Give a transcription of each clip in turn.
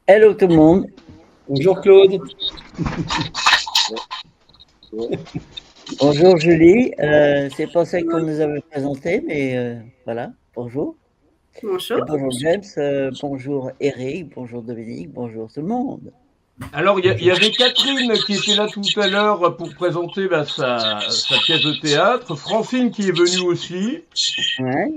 Hello tout le monde. Bonjour Claude. Bonjour Julie. C'est pas celle qu'on nous avait présentée, mais voilà. Bonjour. Et Bonjour. bonjour James. Bonjour Eric. Bonjour Dominique. Bonjour tout le monde. Alors, il y avait Catherine qui était là tout à l'heure pour présenter sa pièce de théâtre. Francine qui est venue aussi. Ouais.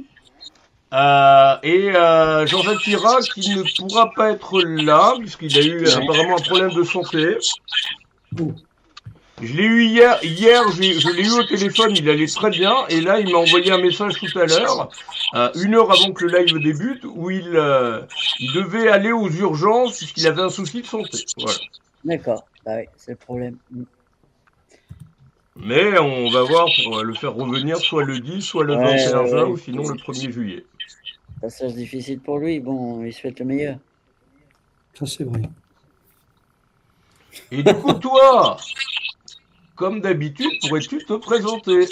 Et Jean-Jacques Pira qui ne pourra pas être là puisqu'il a eu apparemment un problème de santé. Je l'ai eu hier je l'ai eu au téléphone, il allait très bien, et là il m'a envoyé un message tout à l'heure, 1 heure avant que le live débute, où il devait aller aux urgences puisqu'il avait un souci de santé. Voilà. D'accord, bah oui, c'est le problème. Mais on va voir pour le faire revenir soit le 10, soit le 21 juin, ou sinon le 1er juillet. Passage difficile pour lui, bon, on lui souhaite le meilleur. Ça c'est vrai. Et du coup, toi, comme d'habitude, pourrais-tu te présenter?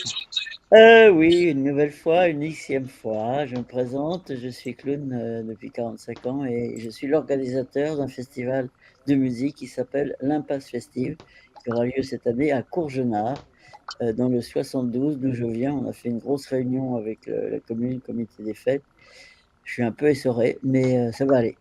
Oui, une nouvelle fois, une xème fois, je me présente, je suis clown depuis 45 ans et je suis l'organisateur d'un festival de musique qui s'appelle l'Impasse Festive, qui aura lieu cette année à Courgenard, dans le 72, d'où je viens. On a fait une grosse réunion avec la commune, le comité des fêtes. Je suis un peu essoré, mais ça va aller.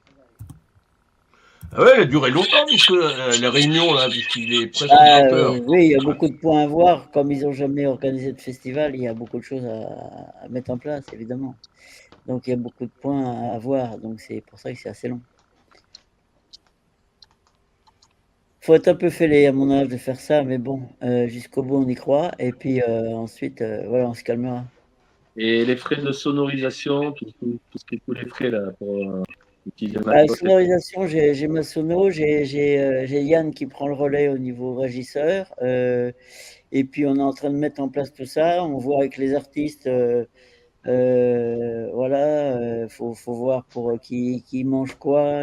Ah ouais, elle a duré longtemps, puisque la réunion, là, puisqu'il est presque 20 heures. Oui, il y a beaucoup de points à voir. Comme ils n'ont jamais organisé de festival, il y a beaucoup de choses à mettre en place, évidemment. Donc il y a beaucoup de points à voir, donc c'est pour ça que c'est assez long. Faut être un peu fêlé à mon âge de faire ça, mais bon, jusqu'au bout on y croit, et puis ensuite, voilà, on se calmera. Et les frais de sonorisation, tous les frais là pour utiliser le matos. Sonorisation, j'ai ma sono, j'ai Yann qui prend le relais au niveau régisseur, et puis on est en train de mettre en place tout ça. On voit avec les artistes, voilà, faut voir pour qui mange quoi,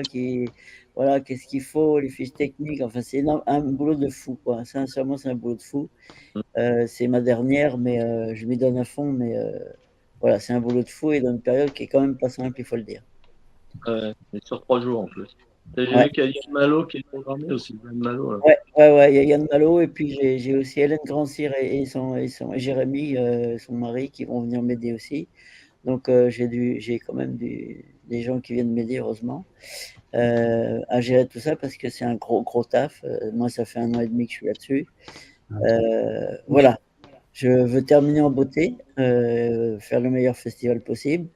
voilà, qu'est-ce qu'il faut, les fiches techniques. Enfin, c'est un boulot de fou, quoi. Sincèrement, c'est un boulot de fou. C'est ma dernière, mais je m'y donne à fond. Mais voilà, c'est un boulot de fou et dans une période qui est quand même pas simple, il faut le dire. Et sur 3 jours en plus. J'ai Ouais. vu qu'il y a Yann Malo qui est programmé aussi. Yann Malo, là. Ouais, il y a Yann Malo et puis j'ai aussi Hélène Grandcir et Jérémy, son mari, qui vont venir m'aider aussi. Donc j'ai quand même des gens qui viennent m'aider, heureusement, à gérer tout ça parce que c'est un gros taf. Moi, ça fait 1 an et demi que je suis là-dessus. Voilà, je veux terminer en beauté, faire le meilleur festival possible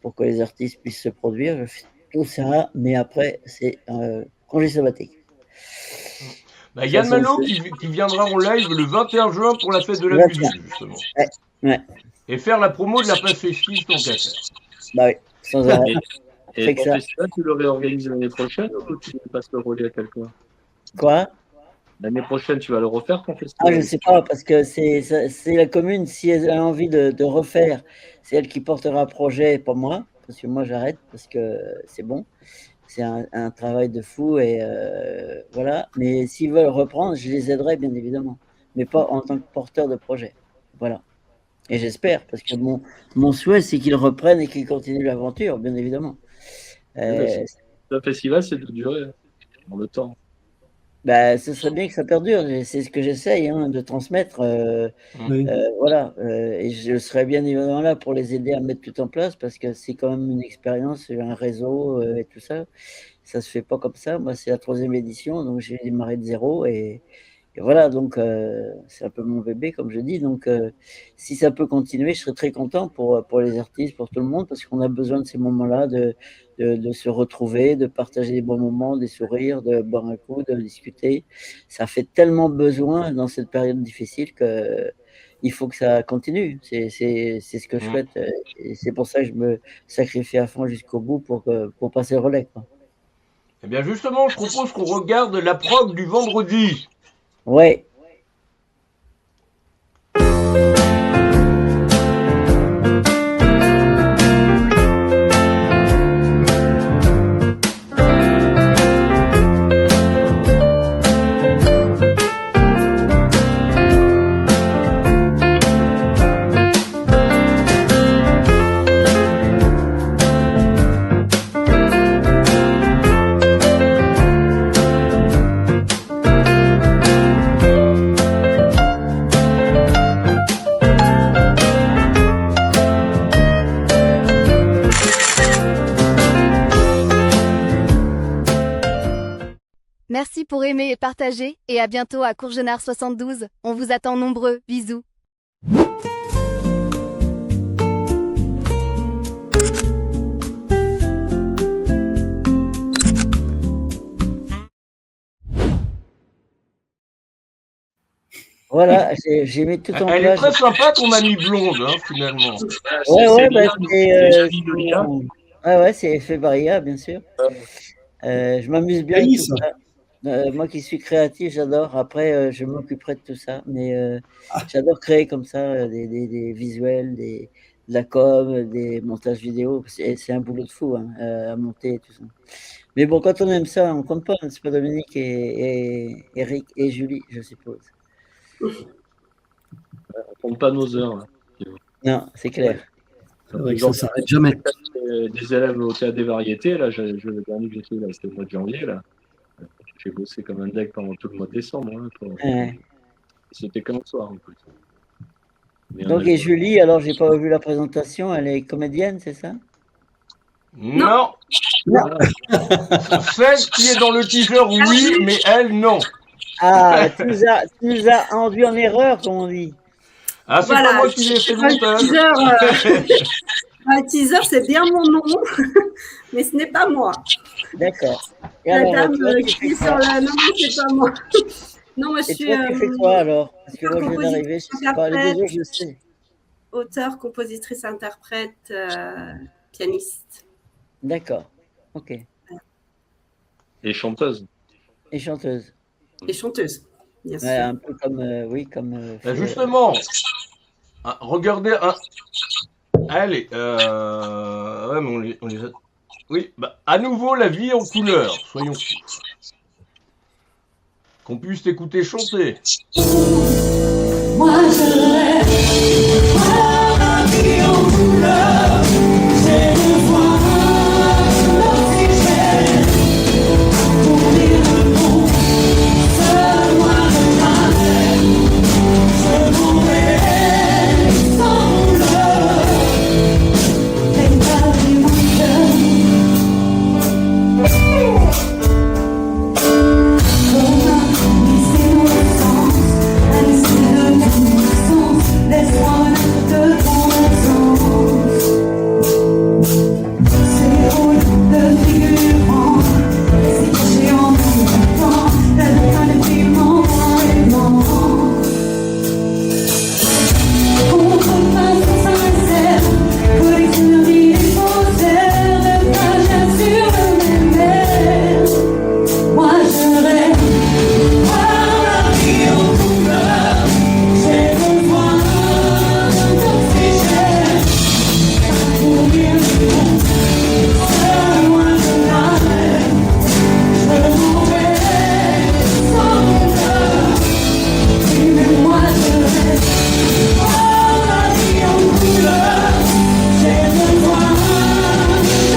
pour que les artistes puissent se produire. Je fais tout ça, mais après, c'est congé sabbatique. Bah, Yann Malo qui viendra en live le 21 juin pour la fête de la musique, justement. Ouais. Et faire la promo de la place festive tant qu'à faire. Bah oui, sans arrêt. Et ton festival, tu le réorganises l'année prochaine ou tu passes le relais à quelqu'un? Quoi? L'année prochaine, tu vas le refaire ton festival? Je sais pas, parce que c'est la commune, si elle a envie de refaire, c'est elle qui portera le projet, pas moi, parce que moi j'arrête, parce que c'est bon. C'est un travail de fou et voilà. Mais s'ils veulent reprendre, je les aiderai bien évidemment, mais pas en tant que porteur de projet. Voilà. Et j'espère, parce que mon souhait, c'est qu'ils reprennent et qu'ils continuent l'aventure, bien évidemment. Le festival, c'est de durer dans le temps. Bah, ce serait bien que ça perdure, c'est ce que j'essaye de transmettre. Voilà, et je serais bien évidemment là pour les aider à mettre tout en place parce que c'est quand même une expérience, un réseau et tout ça. Ça se fait pas comme ça. Moi, c'est la 3e édition, donc j'ai démarré de zéro et voilà, donc c'est un peu mon bébé, comme je dis. Donc, si ça peut continuer, je serais très content pour les artistes, pour tout le monde, parce qu'on a besoin de ces moments-là, de se retrouver, de partager des bons moments, des sourires, de boire un coup, de discuter. Ça fait tellement besoin dans cette période difficile que il faut que ça continue. C'est ce que je souhaite. Et c'est pour ça que je me sacrifie à fond jusqu'au bout pour passer le relais, quoi. Eh bien, justement, je propose qu'on regarde la prog du vendredi. Ouais. Merci pour aimer et partager, et à bientôt à Courgenard 72. On vous attend nombreux. Bisous. Voilà, j'ai mis tout en Elle est place. très sympa ton amie blonde, hein, finalement. Ouais, bah, c'est ouais, c'est effet Barilla, bien sûr. Je m'amuse bien avec Alice. tout ça. Moi qui suis créatif, j'adore. Après, je m'occuperai de tout ça. Mais j'adore créer comme ça des visuels, de la com, des montages vidéo. C'est un boulot de fou hein, à monter et tout ça. Mais bon, quand on aime ça, on compte pas. C'est pas Dominique et Eric et Julie, je suppose. On compte pas nos heures. Là. Non, c'est clair. C'est vrai que ça s'arrête jamais. Des élèves au théâtre des variétés, là, le dernier que j'ai fait, là, c'était au mois de janvier. Là. J'ai bossé comme un deck pendant tout le mois de décembre. Hein, C'était qu'un soir en plus. Donc, et Julie, alors j'ai pas vu la présentation, elle est comédienne, c'est ça? Non. Celle qui est dans le teaser, oui, mais elle, non. Ah, tu nous as induit en erreur, comme on dit. Ah, c'est pas moi qui l'ai fait le montage. Un teaser, c'est bien mon nom, mais ce n'est pas moi. D'accord. Et La alors, dame toi, qui est sur la... Non, c'est pas moi. Non, moi, je et suis... toi, tu fais quoi alors? Parce que moi, je viens d'arriver, je sais pas, les deux autres, je sais. Auteur, compositrice, interprète, pianiste. D'accord, ok. Et chanteuse. Et chanteuse. Et chanteuse, bien sûr. Ouais, un peu comme, oui, comme... Justement, regardez... Allez, ouais, mais on les a... Oui, bah, à nouveau, la vie en couleur, soyons fous. Qu'on puisse t'écouter chanter. Moi je rêve, la vie en couleur, j'ai besoin d'oxygène pour dire le mot, seul moi je m'arrête, je mourrai sans douleur, et garder mon laisse-moi mettre de ton absence. C'est rôle de figurant, c'est caché en même temps, la vie m'envoie les vents. Contrefaçon sincère, collectionner des faussaires, de plagiat sur le même air. Moi je rêve, voir la vie en couleur, j'ai besoin d'oxygène pour dire le mot, seul moi je l'arrête, je mourrai sans douleur, mais moi je rêve, voir la vie en couleur, j'ai besoin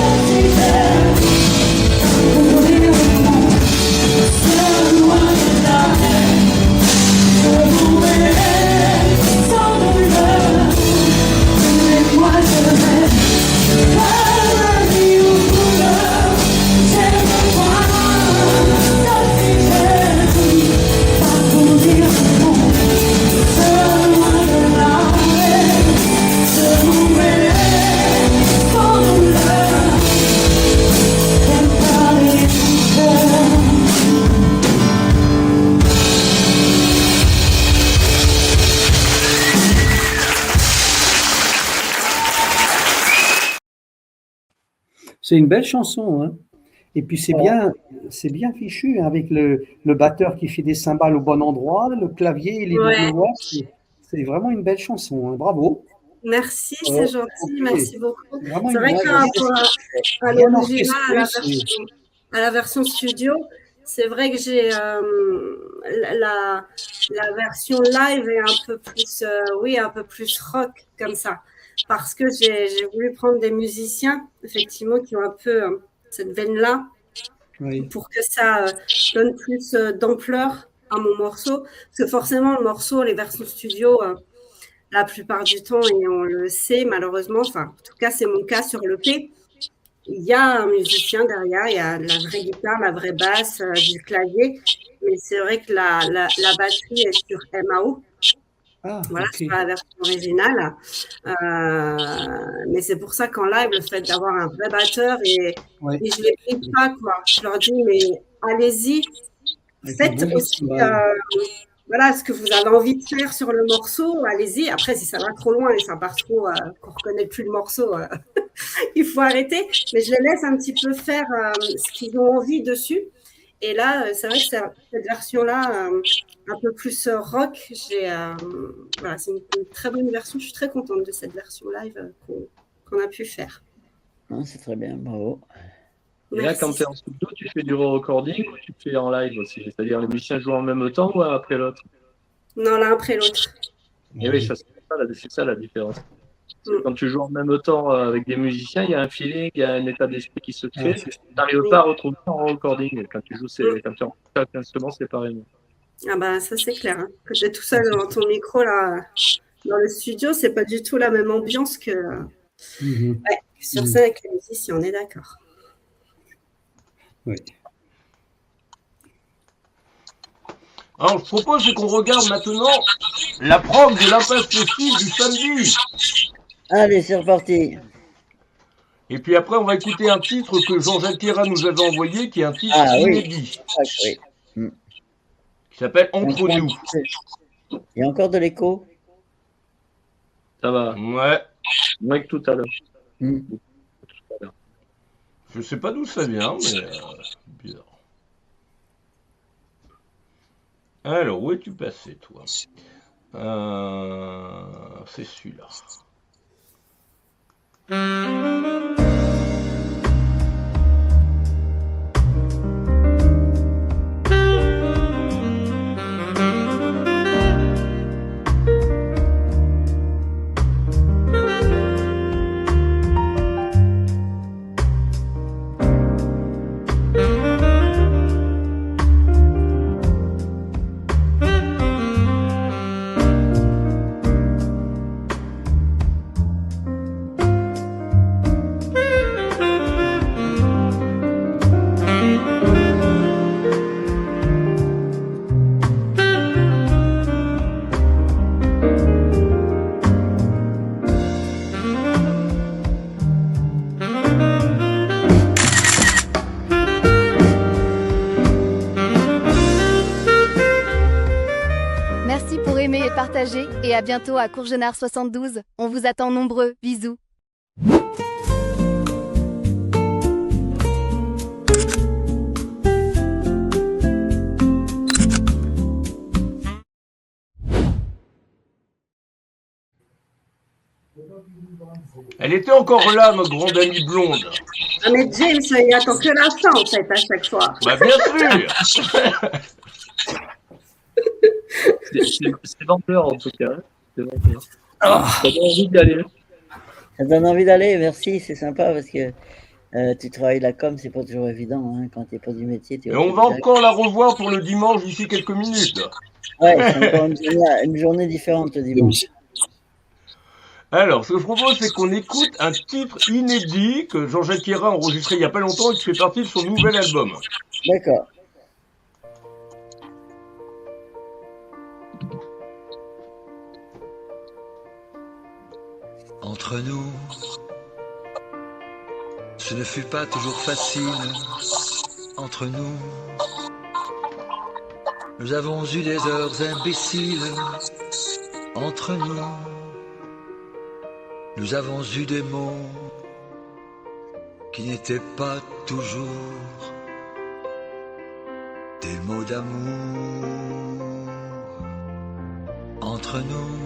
d'oxygène pour dire le mot, seul moi je l'arrête, je mourrai sans douleur, mais moi je rêve, voir la vie en couleur, j'ai besoin d'oxygène, pour dire le mot, seul moi je l'arrête, je mourrai sans douleur, et parler tout cœur. C'est une belle chanson, hein. Et puis c'est bien fichu hein, avec le batteur qui fait des cymbales au bon endroit, le clavier, les doubles voix. C'est vraiment une belle chanson, hein. Bravo. Merci, c'est gentil, merci beaucoup. Vraiment C'est vrai une que belle par rapport à bien l'original, orchestrée, à la version studio, c'est vrai que j'ai la version live est un peu plus, un peu plus rock comme ça, parce que j'ai voulu prendre des musiciens effectivement qui ont un peu cette veine-là, oui. pour que ça donne plus d'ampleur à mon morceau, parce que forcément le morceau, les versions studio, la plupart du temps, et on le sait malheureusement, enfin en tout cas c'est mon cas sur l'EP, il y a un musicien derrière, il y a la vraie guitare, la vraie basse, du clavier, mais c'est vrai que la batterie est sur MAO. Voilà, ok. c'est pas la version originale. Mais c'est pour ça qu'en live, le fait d'avoir un vrai batteur, et je les prie pas, quoi. Je leur dis, mais allez-y, faites aussi voilà, ce que vous avez envie de faire sur le morceau, allez-y. Après, si ça va trop loin et ça part trop, qu'on ne reconnaît plus le morceau, il faut arrêter. Mais je les laisse un petit peu faire ce qu'ils ont envie dessus. Et là, c'est vrai que cette version-là, un peu plus rock, voilà, c'est une très bonne version. Je suis très contente de cette version live qu'on a pu faire. Non, c'est très bien, bravo. Et là, quand tu es en studio, tu fais du recording ou tu fais en live aussi? C'est-à-dire les musiciens jouent en même temps ou après l'autre? Non, l'un après l'autre. Et oui, c'est ça la différence. Quand tu joues en même temps avec des musiciens, il y a un feeling, il y a un état d'esprit qui se crée. Tu n'arrives pas à retrouver en recording. Quand tu joues, quand tu en chaque instrument séparément. Ah bah ça c'est clair. Hein. Quand tu es tout seul dans ton micro là, dans le studio, c'est pas du tout la même ambiance que sur scène avec les musiciens, on est d'accord. Oui. Alors, je propose qu'on regarde maintenant la prog de l'impasse festive du samedi. Allez, c'est reparti. Et puis après, on va écouter un titre que Jean-Jacques Queyras nous avait envoyé, qui est un titre inédit. Oui. Qui s'appelle Entre nous. Il y a encore de l'écho? Ça va. Ouais. Moins que tout à l'heure. Je sais pas d'où ça vient, mais bizarre. Alors, où es-tu passé, toi? C'est celui-là. Merci pour aimer et partager, et à bientôt à Courgenard 72. On vous attend nombreux. Bisous. Elle était encore là, notre grande amie blonde. Ah mais James, il attend que la fin en fait à chaque fois. Bah bien sûr. C'est vendeur en tout cas. C'est vendeur. Ça donne envie d'aller. Ça donne envie d'aller, merci, c'est sympa parce que tu travailles la com, c'est pas toujours évident hein, quand t'es pas du métier. Et on va encore la revoir pour le dimanche d'ici quelques minutes. Ouais, c'est encore une journée différente le dimanche. Alors, ce que je propose, c'est qu'on écoute un titre inédit que Jean-Jacques Queyras a enregistré il n'y a pas longtemps et qui fait partie de son nouvel album. D'accord. Entre nous, ce ne fut pas toujours facile. Entre nous, nous avons eu des heures imbéciles. Entre nous, nous avons eu des mots qui n'étaient pas toujours des mots d'amour. Entre nous,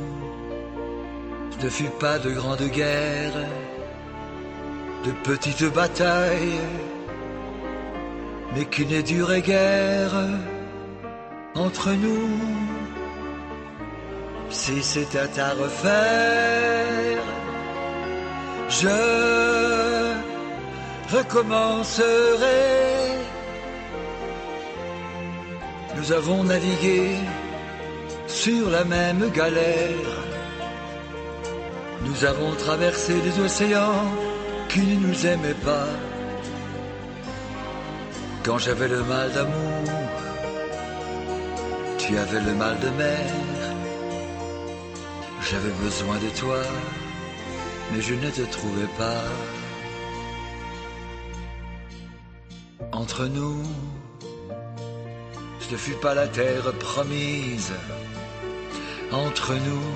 ce ne fut pas de grandes guerres, de petites batailles, mais qui ne duraient guère. Entre nous, si c'était à refaire, je recommencerai. Nous avons navigué sur la même galère. Nous avons traversé des océans qui ne nous aimait pas. Quand j'avais le mal d'amour, tu avais le mal de mer. J'avais besoin de toi, mais je ne te trouvais pas. Entre nous, ce ne fut pas la terre promise. Entre nous,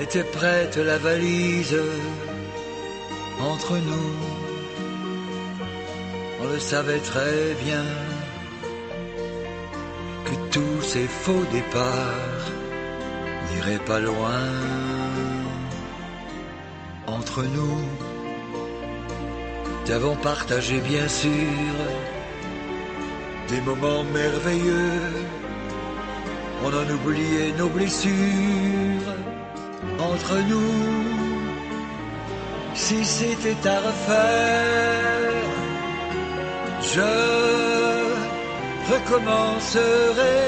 était prête la valise. Entre nous, on le savait très bien que tous ces faux départs n'iraient pas loin. Entre nous, nous avons partagé bien sûr des moments merveilleux. On en oubliait nos blessures. Entre nous, si c'était à refaire, je recommencerai.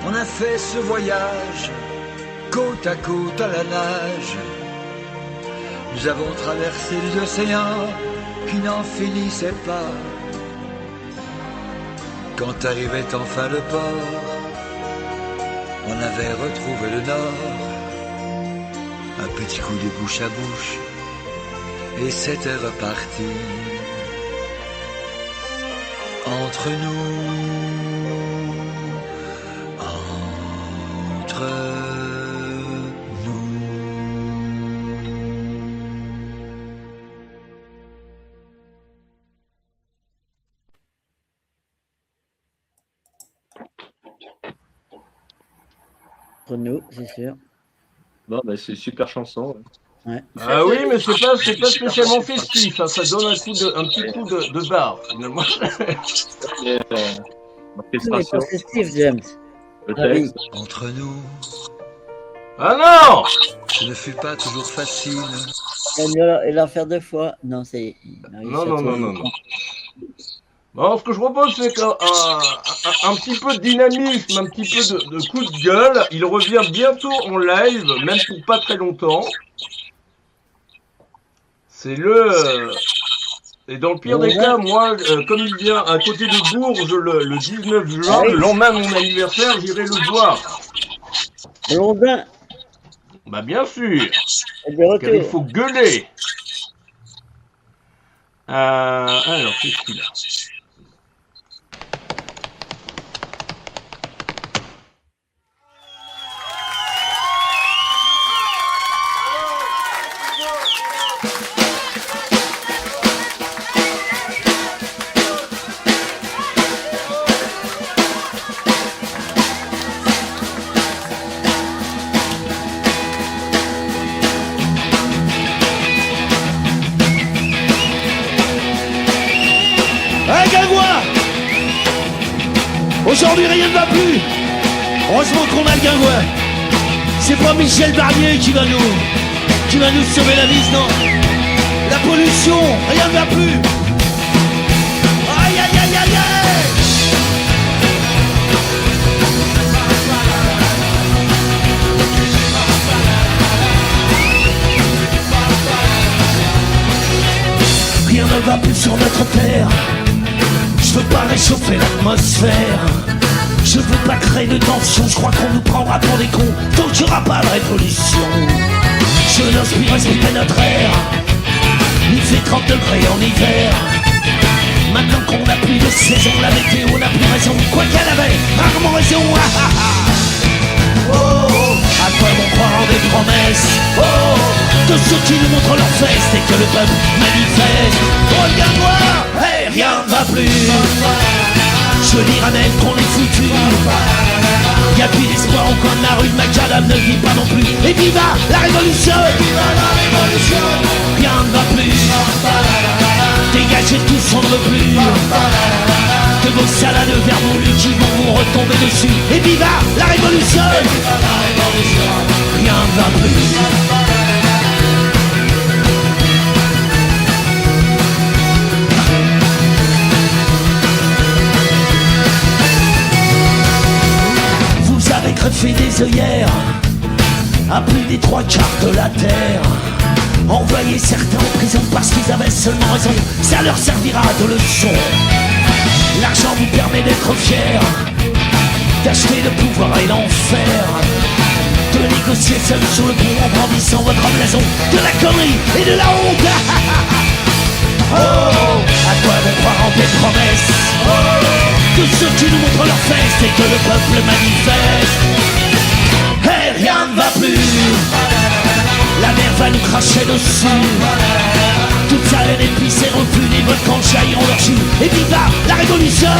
On a fait ce voyage côte à côte à la nage. Nous avons traversé les océans qui n'en finissaient pas. Quand arrivait enfin le port, on avait retrouvé le nord. Un petit coup de bouche à bouche, et c'était reparti. Entre nous, entre nous. Entre nous, c'est sûr. Bon, bah, c'est une super chanson. Ouais. Ah oui, mais c'est pas spécialement festif, hein, ça donne un petit coup de barre, finalement. Et, C'est pas festif, James. le Ah oui. texte. Entre nous, Ah non! ce ne fut pas toujours facile. Et la faire deux fois. Non, c'est. Non. Bon, ce que je propose, c'est qu'un petit peu de dynamisme, un petit peu de coup de gueule. Il revient bientôt en live, même pour pas très longtemps. C'est et dans le pire des cas, moi, comme il vient à côté de Bourges le 19 juin, le lendemain de mon anniversaire, j'irai le voir. Blondin. Bah bien sûr, Et de car il retour. faut gueuler. Alors, qu'est-ce qu'il a? Hey Gringois, aujourd'hui rien ne va plus. Heureusement qu'on a le Gringois. C'est pas Michel Barnier qui va nous sauver la vie, non. La pollution, rien ne va plus. Aïe aïe aïe aïe aïe. Rien ne va plus sur notre terre. Je veux pas réchauffer l'atmosphère. Je veux pas créer de tension. Je crois qu'on nous prendra pour des cons tant qu'il y aura pas de révolution. Je n'ose plus respecter notre air. Il fait 30 degrés en hiver. Maintenant qu'on n'a plus de saison, la météo n'a plus raison. Quoi qu'elle avait rarement raison. Ah, ah, ah. Oh, à quoi vont croire des promesses? Oh, de ceux qui nous montrent leurs fesses dès que le peuple manifeste. Oh, le Gringois, hey, rien ne va plus. Je dirais même qu'on est foutu. Y'a plus d'espoir au coin de la rue, Macadam ne vit pas non plus. Et viva la révolution! Rien ne va plus. Dégagez tous, on ne veut plus. De vos salades vermoulues qui vont vous retomber dessus. Et viva la révolution! Rien ne va plus. Vous avez greffé des œillères à plus des 3 quarts de la terre. Envoyer certains en prison parce qu'ils avaient seulement raison, ça leur servira de leçon. L'argent vous permet d'être fier, d'acheter le pouvoir et l'enfer, de négocier seul sur le pont en brandissant votre blason, de la connerie et de la honte. Oh, à quoi bon croire en tes promesses, de ceux qui nous montrent leurs fesses et que le peuple manifeste. Et rien ne va plus, la mer va nous cracher dessus. Toute sa haine et puis ses refus, les volcans jailliront leur jus. Et viva la révolution.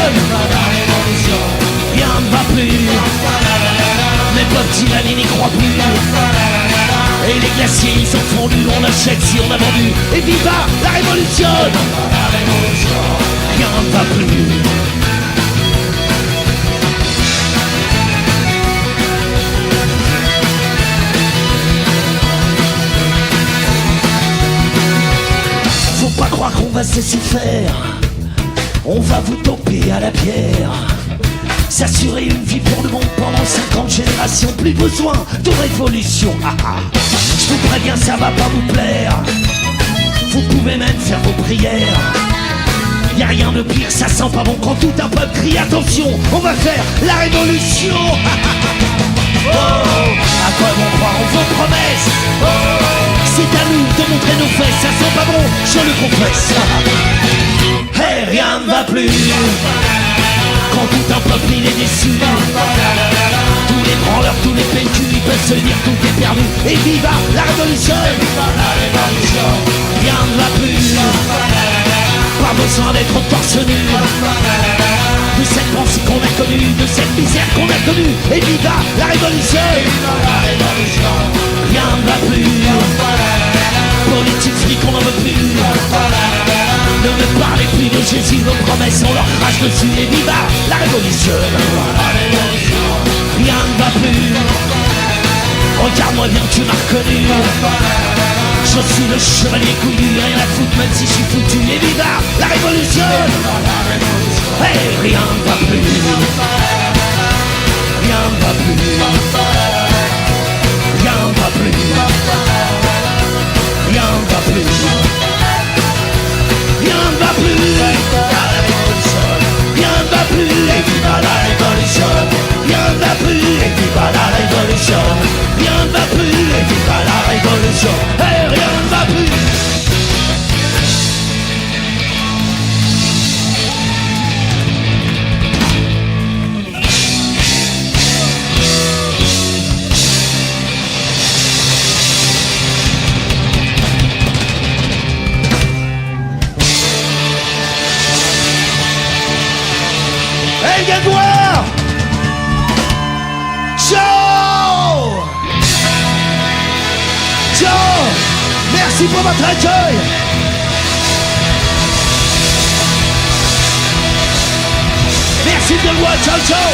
Rien ne va plus, mes potes Dylan n'y croient plus. Et les glaciers ils sont fondus, on achète si on a vendu. Et viva la révolution. Rien ne va plus. Faut pas croire qu'on va se laisser faire, on va vous toper à la pierre. S'assurer une vie pour le monde pendant 50 générations, plus besoin de révolution. Je vous préviens, ça va pas vous plaire, vous pouvez même faire vos prières. Y'a rien de pire, ça sent pas bon quand tout un peuple crie attention, on va faire la révolution. Oh, à quoi vont croire en vos promesses? C'est à nous de montrer nos fesses, ça sent pas bon, je le confesse. Et rien ne va plus, quand tout un peuple il est déçu. Tous les branleurs, tous les PQ, ils peuvent se dire tout est perdu. Et viva la révolution. Rien ne va plus, pas besoin d'être torse nu, de cette pensée qu'on a connue, de cette misère qu'on a connue. Et viva la révolution. Rien ne va plus, politique fric on n'en veut plus. Ne me parlez plus de Jésus, nos promesses on leur crache dessus. Et viva la révolution. Rien ne va plus, regarde-moi bien, tu m'as reconnu. Je suis le chevalier couillu, rien à foutre même si je suis foutu. Et viva la révolution. Hey, rien ne va plus, rien ne va plus, rien ne va plus, rien ne va plus, rien ne va plus, rien ne va plus. Et viva la révolution. Rien ne va plus, et viva la révolution. Rien ne va plus, et viva la révolution. Et rien ne va plus. Hey, viens voir. Ciao. Ciao. Merci pour votre accueil. Merci de le voir. Ciao, ciao.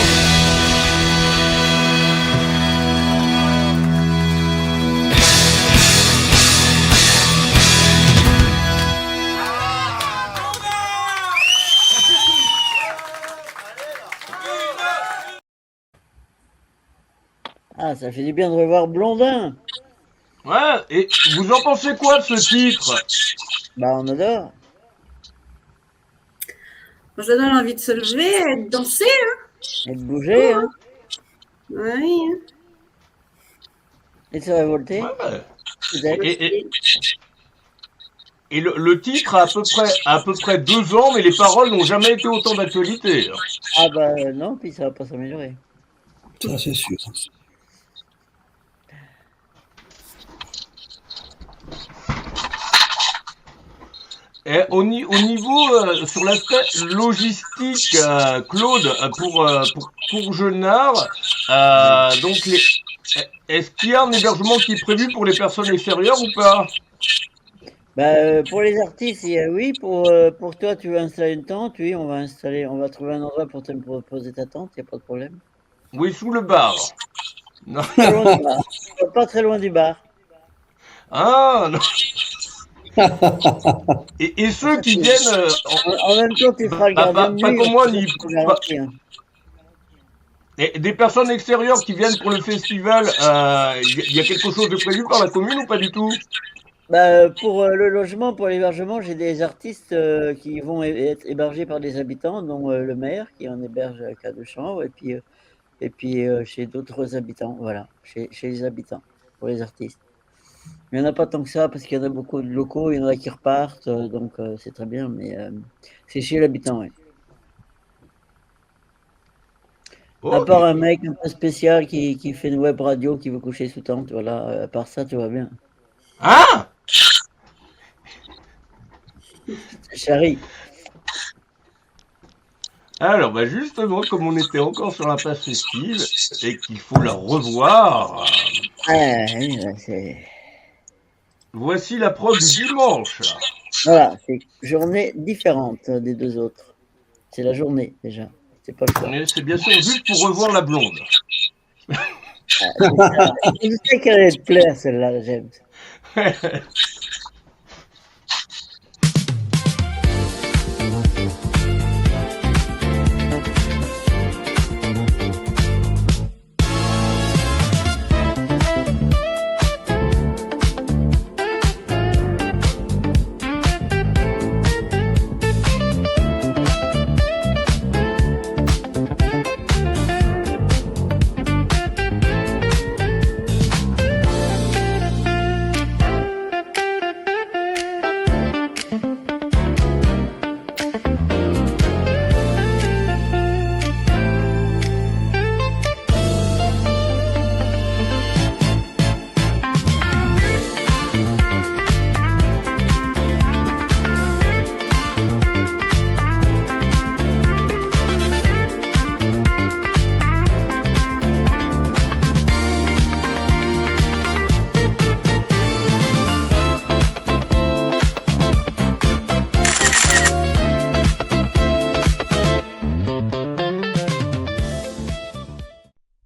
Ah, ça fait du bien de revoir Blondin. Ouais, et vous en pensez quoi de ce titre? Bah, on adore. Ça donne envie de se lever et de danser. Hein. Et de bouger, hein. Oui. Et de se révolter. Ouais. Et le titre a à peu près 2 ans, mais les paroles n'ont jamais été autant d'actualité. Ah bah non, puis ça va pas s'améliorer. Ça, c'est sûr. Et au niveau, sur l'aspect logistique, Claude, pour Courgenard, donc est-ce qu'il y a un hébergement qui est prévu pour les personnes extérieures ou pas? Bah, pour les artistes, oui. Pour toi, tu veux installer une tente, oui, on va trouver un endroit pour te poser ta tente, il n'y a pas de problème. Oui, sous le bar. Non. Pas loin du bar. Pas très loin du bar. Ah non. Et ceux qui viennent en même temps, tu feras le gardien de nuit. Pas comme moi, Et des personnes extérieures qui viennent pour le festival, y a quelque chose de prévu par la commune ou pas du tout? Bah, pour le logement, pour l'hébergement, j'ai des artistes qui vont être hébergés par des habitants, dont le maire qui en héberge qu'à 2 chambres, et puis chez d'autres habitants, voilà, chez les habitants, pour les artistes. Il n'y en a pas tant que ça, parce qu'il y en a beaucoup de locaux, il y en a qui repartent, donc c'est très bien, mais c'est chez l'habitant, oui. À part un mec un peu spécial qui fait une web radio, qui veut coucher sous tente, voilà, à part ça, tout va bien. Ah! Charlie. Alors, bah justement, comme on était encore sur la passe festive et qu'il faut la revoir, voici la prod du dimanche. Voilà, c'est journée différente des deux autres. C'est la journée déjà. C'est pas le soir. Mais c'est bien sûr juste pour revoir la blonde. Je sais qu'elle allait te plaire celle-là, j'aime.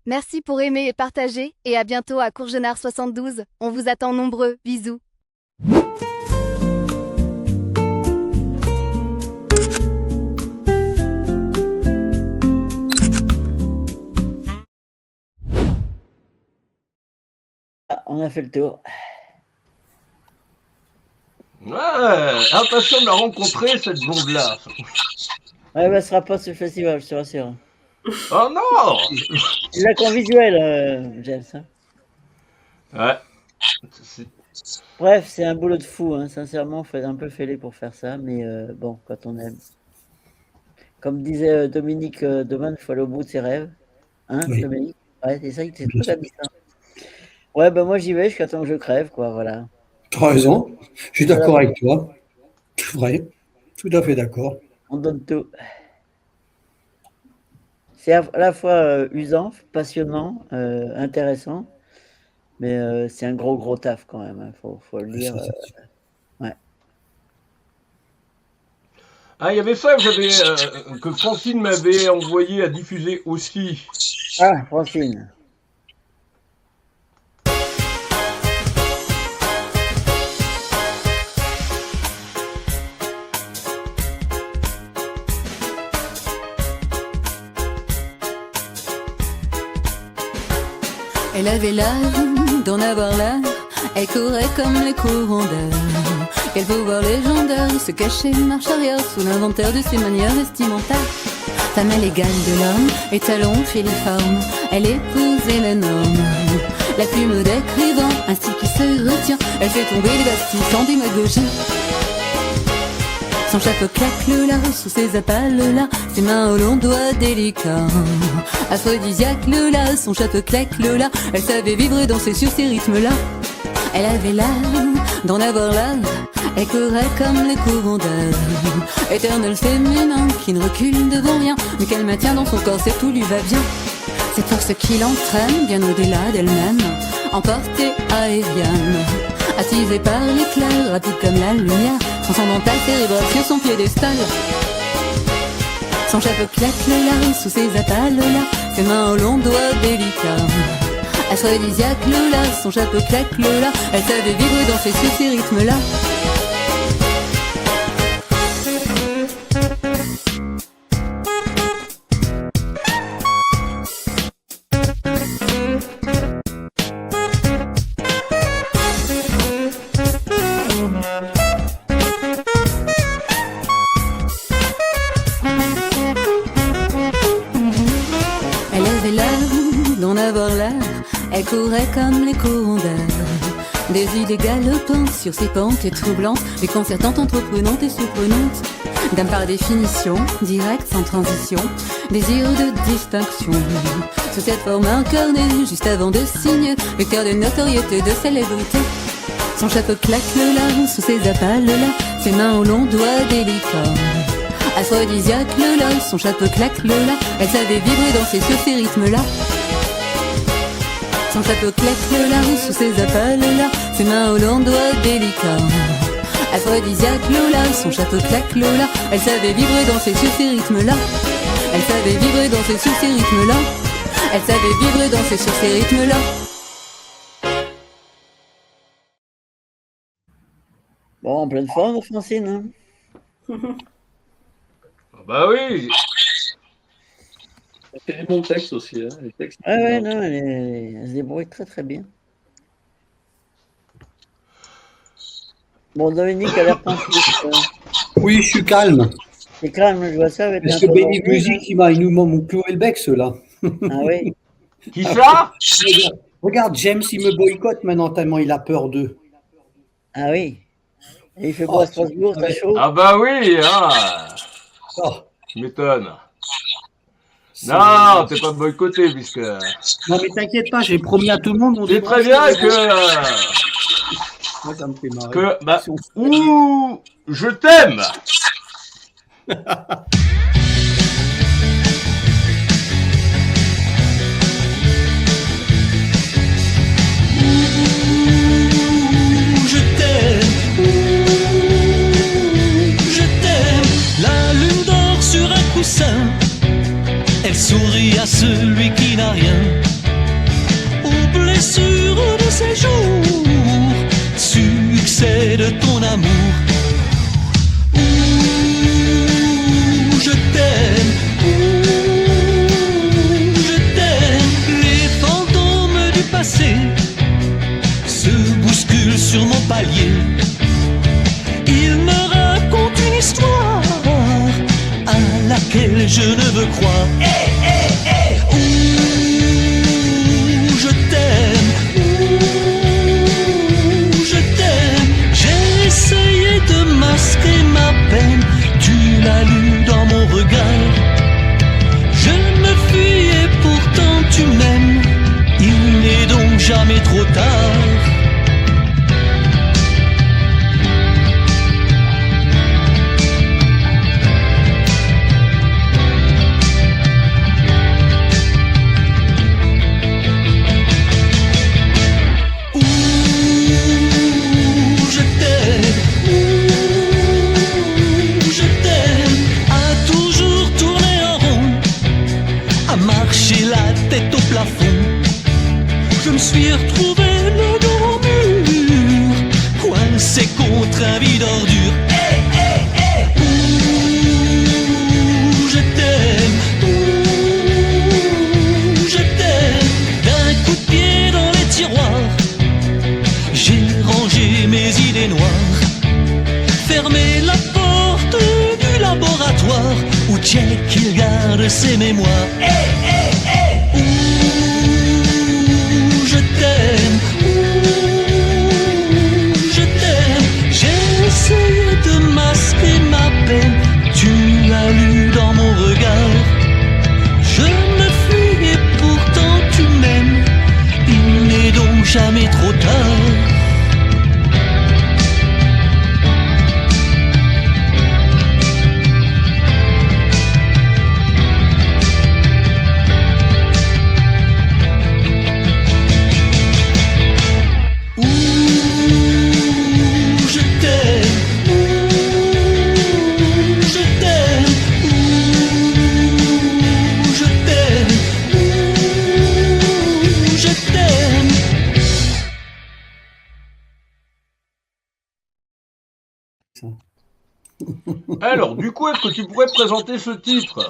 Merci pour aimer et partager, et à bientôt à Courgenard 72. On vous attend nombreux. Bisous. On a fait le tour. Ouais, impatient de la rencontrer, cette blonde-là. Ouais, bah, ce sera pas ce festival, je te rassure. Oh non! C'est la con visuel, James. Hein. Ouais. Bref, c'est un boulot de fou, hein. Sincèrement, faut être un peu fêlé pour faire ça, mais bon, quand on aime. Comme disait Dominique Doman, il faut aller au bout de ses rêves. Hein, oui. Dominique? Ouais, c'est ça, c'est tout ça dit ça. Ouais, ben moi j'y vais jusqu'à temps que je crève, quoi, voilà. Tu as raison, je suis d'accord avec toi. C'est vrai, tout à fait d'accord. On donne tout. C'est à la fois usant, passionnant, intéressant, mais c'est un gros taf quand même, hein, faut le dire. Ouais. Ah, il y avait ça que Francine m'avait envoyé à diffuser aussi. Ah, Francine. Elle avait l'art d'en avoir l'art, elle courait comme les courants d'air. Quel pouvoir légendaire se cachait marche arrière sous l'inventaire de ses manières vestimentaires. Femme élégale de l'homme, étalon filiforme, elle épousait la norme. La plume d'écrivain, ainsi qui se retient, elle fait tomber les bastions sans démagogie. Son chapeau claque le là, sous ses appâles là, ses mains aux longs doigts délicats. Aphrodisiaque le là, son chapeau claque le là, elle savait vibrer, danser sur ces rythmes là. Elle avait l'art d'en avoir l'art, elle courait comme les courants d'air. Éternel féminin qui ne recule devant rien, mais qu'elle maintient dans son corps, c'est tout lui va bien. Cette force qui l'entraîne bien au-delà d'elle-même, emportée aérienne. Attisée par l'éclair, rapide comme la lumière, transcendantale, cérébrale sur son piédestal. Son chapeau claque le là, sous ses appâles là, ses mains aux longs doigts délicats. Aphrodisiaque le là, son chapeau claque le là, elle savait vibrer, danser sur ces rythmes là. courait comme les courants d'air. Des idées galopantes sur ces pentes troublantes, déconcertantes, entreprenantes et surprenantes. Dame par définition, directe, sans transition, désir de distinction. Sous cette forme incarnée, juste avant de signer, vecteur de notoriété, de célébrité. Son chapeau claque le là, sous ses appâles là, ses mains aux longs doigts délicats. Aphrodisiaque le là, son chapeau claque le là, elle savait vibrer, danser sur ces rythmes là. Son chapeau claque le là, sous ses appâles là, ses mains aux longs doigts délicats. Aphrodisiaque Lola, son chapeau claque Lola, elle savait vibrer, danser sur ces rythmes là. Elle savait vibrer, danser sur ces rythmes là. Elle savait vibrer, danser sur ces rythmes là. Bon, en pleine forme, Francine. Hein. Bah oui. Elle fait des bons textes aussi. Hein, les textes, Ouais, non, elle se débrouille très très bien. Bon, Dominique a l'air pensif. Oui, je suis calme. C'est calme, je vois ça. Avec Parce que Benny Music, ils nous m'ont cloué le bec, ceux-là. Ah oui. Qui ça? Regarde, James, il me boycotte maintenant tellement il a peur d'eux. Ah oui. Et il fait beau à Strasbourg, t'as chaud? Ah bah oui, hein. Tu m'étonnes. Non, t'es pas boycotté, puisque... Non, mais t'inquiète pas, j'ai promis à tout le monde... C'est très bien que... Moi, ça me fait marrer. Que, bah, ouh, je t'aime. Je t'aime, la lune dort sur un coussin, elle sourit à celui qui n'a rien, aux blessures de ses jours, succès de ton amour. Je t'aime, les fantômes du passé se bousculent sur mon palier. Ils me racontent une histoire à laquelle je ne veux croire. Je t'aime, j'ai essayé de masquer ma peine, tu l'as lu dans mon regard. Je me fuis et pourtant tu m'aimes, il n'est donc jamais trop tard. Je me suis retrouvé le dos au mur, coincé contre un vide ordure. Je t'aime, d'un coup de pied dans les tiroirs, j'ai rangé mes idées noires, fermé la porte du laboratoire où Jack il garde ses mémoires. Je t'aime, j'ai essayé de masquer ma peine, tu l'as lu dans mon regard. Je me fuis et pourtant tu m'aimes, il n'est donc jamais trop tard. Alors, du coup, est-ce que tu pourrais présenter ce titre?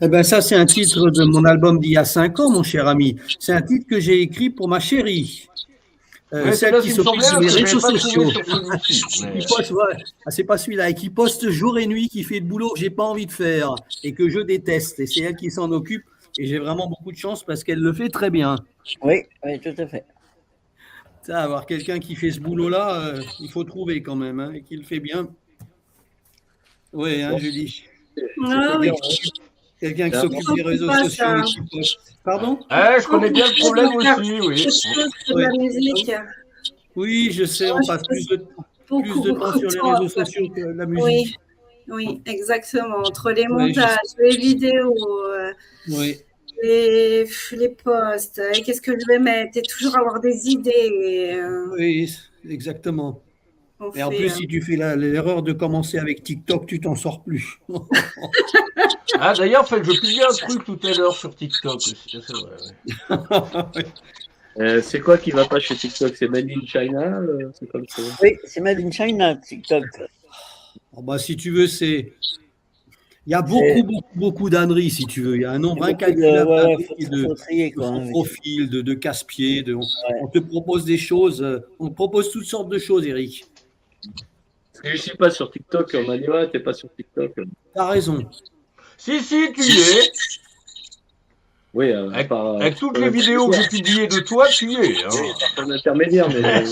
Eh ben ça, c'est un titre de mon album d'il y a 5 ans, mon cher ami. C'est un titre que j'ai écrit pour ma chérie. Celle qui s'occupe de mes réseaux sociaux. C'est pas celui-là, et qui poste jour et nuit, qui fait le boulot que j'ai pas envie de faire et que je déteste. Et c'est elle qui s'en occupe Et j'ai vraiment beaucoup de chance parce qu'elle le fait très bien. Oui, oui, tout à fait. Ça, avoir quelqu'un qui fait ce boulot-là, il faut trouver quand même, hein, et qui le fait bien. Oui, hein, Julie. Ah oui. Quelqu'un qui s'occupe des réseaux sociaux. Pardon? Je connais bien le problème aussi, oui. C'est de la musique. Oui, je sais, on passe plus de temps sur les réseaux sociaux que la musique. Oui, oui, exactement. Entre les Oui, montages, les vidéos, Oui. les posts, et qu'est-ce que je vais mettre, et toujours avoir des idées. Oui, exactement. Et en plus, si tu fais l'erreur de commencer avec TikTok, tu t'en sors plus. Ah, d'ailleurs, je publiais un truc tout à l'heure sur TikTok aussi. C'est vrai, ouais. C'est quoi qui va pas chez TikTok? C'est Made in China? C'est comme ça. Oui, c'est Made in China, TikTok. Oh, bah, si tu veux, il y a beaucoup d'âneries, si tu veux. Il y a un nombre incalculable de profils, de casse-pieds. On te propose des choses. On te propose toutes sortes de choses, Eric. Parce que je suis pas sur TikTok. On m'a dit, ouais, t'es pas sur TikTok. T'as raison. Si, tu y es. Oui, avec toutes les vidéos que j'ai publiées de toi, tu y es. Hein. Oui, par un intermédiaire, mais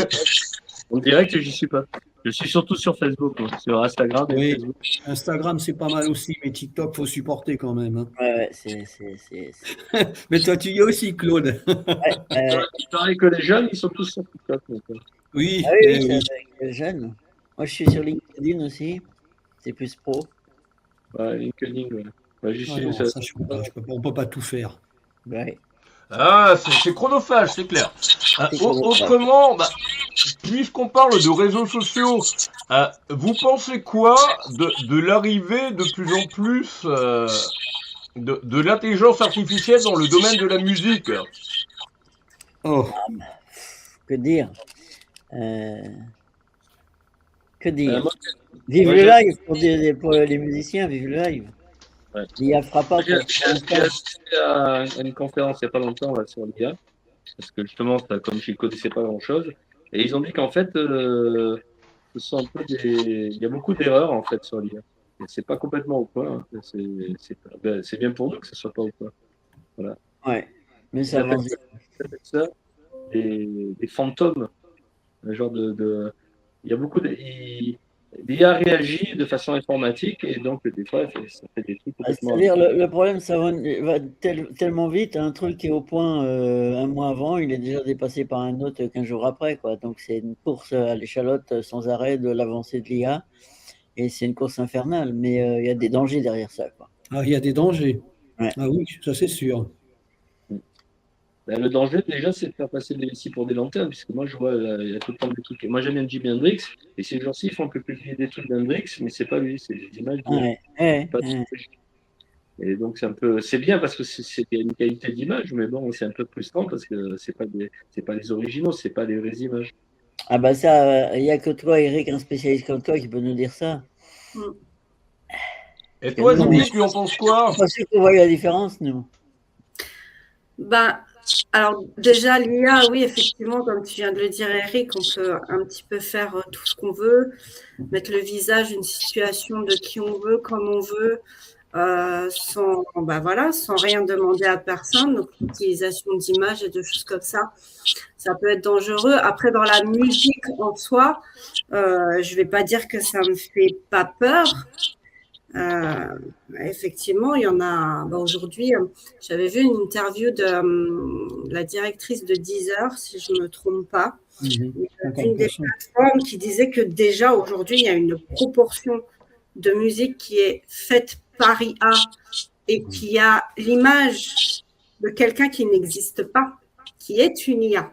on dirait que j'y suis pas. Je suis surtout sur Facebook, moi, sur Instagram. Oui, Facebook. Instagram, c'est pas mal aussi, mais TikTok, faut supporter quand même. Hein. Ouais, c'est. Mais toi, tu y es aussi, Claude. Pareil que les jeunes, ils sont tous sur TikTok. Donc. Oui, c'est avec les jeunes. Moi, je suis sur LinkedIn aussi. C'est plus pro. Ouais, LinkedIn, ouais. Ouais, On peut pas tout faire. Ouais. Ah, c'est chronophage, c'est clair. Autrement, puisqu'on parle de réseaux sociaux, vous pensez quoi de l'arrivée de plus en plus de l'intelligence artificielle dans le domaine de la musique? Oh. Que dire Vive le live pour les musiciens, vive le live. Ouais. L'IA fera pas. J'ai assisté à une conférence il n'y a pas longtemps là, sur l'IA, parce que justement, comme je ne connaissais pas grand-chose, et ils ont dit qu'en fait, il y a beaucoup d'erreurs en fait sur l'IA. Et c'est pas complètement au point. Hein. C'est bien pour nous que ce soit pas au point. Voilà. Ouais, mais ça avance. Des fantômes, un genre il y a beaucoup de. L'IA réagit de façon informatique et donc des fois ça fait des trucs complètement. C'est-à-dire le problème, ça va tellement vite, un truc qui est au point un mois avant, il est déjà dépassé par un autre 15 jours après, quoi. Donc c'est une course à l'échalote sans arrêt de l'avancée de l'IA et c'est une course infernale, mais il y a des dangers derrière ça, quoi. Ah, il y a des dangers. Ouais. Ah oui, ça c'est sûr. Le danger, déjà, c'est de faire passer les récits pour des lanternes, puisque moi, je vois, il y a tout le temps des trucs. Moi, j'aime bien Jimi Hendrix, et ces jours-ci, ils font que publier des trucs d'Hendrix, mais c'est pas lui, c'est des images. Et donc, c'est bien parce que c'est une qualité d'image, mais bon, c'est un peu frustrant parce que c'est pas les originaux, c'est pas les vraies images. Ah bah ça, il n'y a que toi, Eric, un spécialiste comme toi, qui peut nous dire ça. Et toi, Julie, tu en penses quoi? Je pense qu'on voit la différence, nous. Alors déjà, l'IA, oui, effectivement, comme tu viens de le dire, Eric, on peut un petit peu faire tout ce qu'on veut, mettre le visage, une situation de qui on veut, comme on veut, sans rien demander à personne. Donc, l'utilisation d'images et de choses comme ça peut être dangereux. Après, dans la musique en soi, je vais pas dire que ça me fait pas peur. Effectivement, il y en a. Aujourd'hui, j'avais vu une interview de la directrice de Deezer, si je ne me trompe pas, une des plateformes qui disait que déjà aujourd'hui, il y a une proportion de musique qui est faite par IA et qui a l'image de quelqu'un qui n'existe pas, qui est une IA.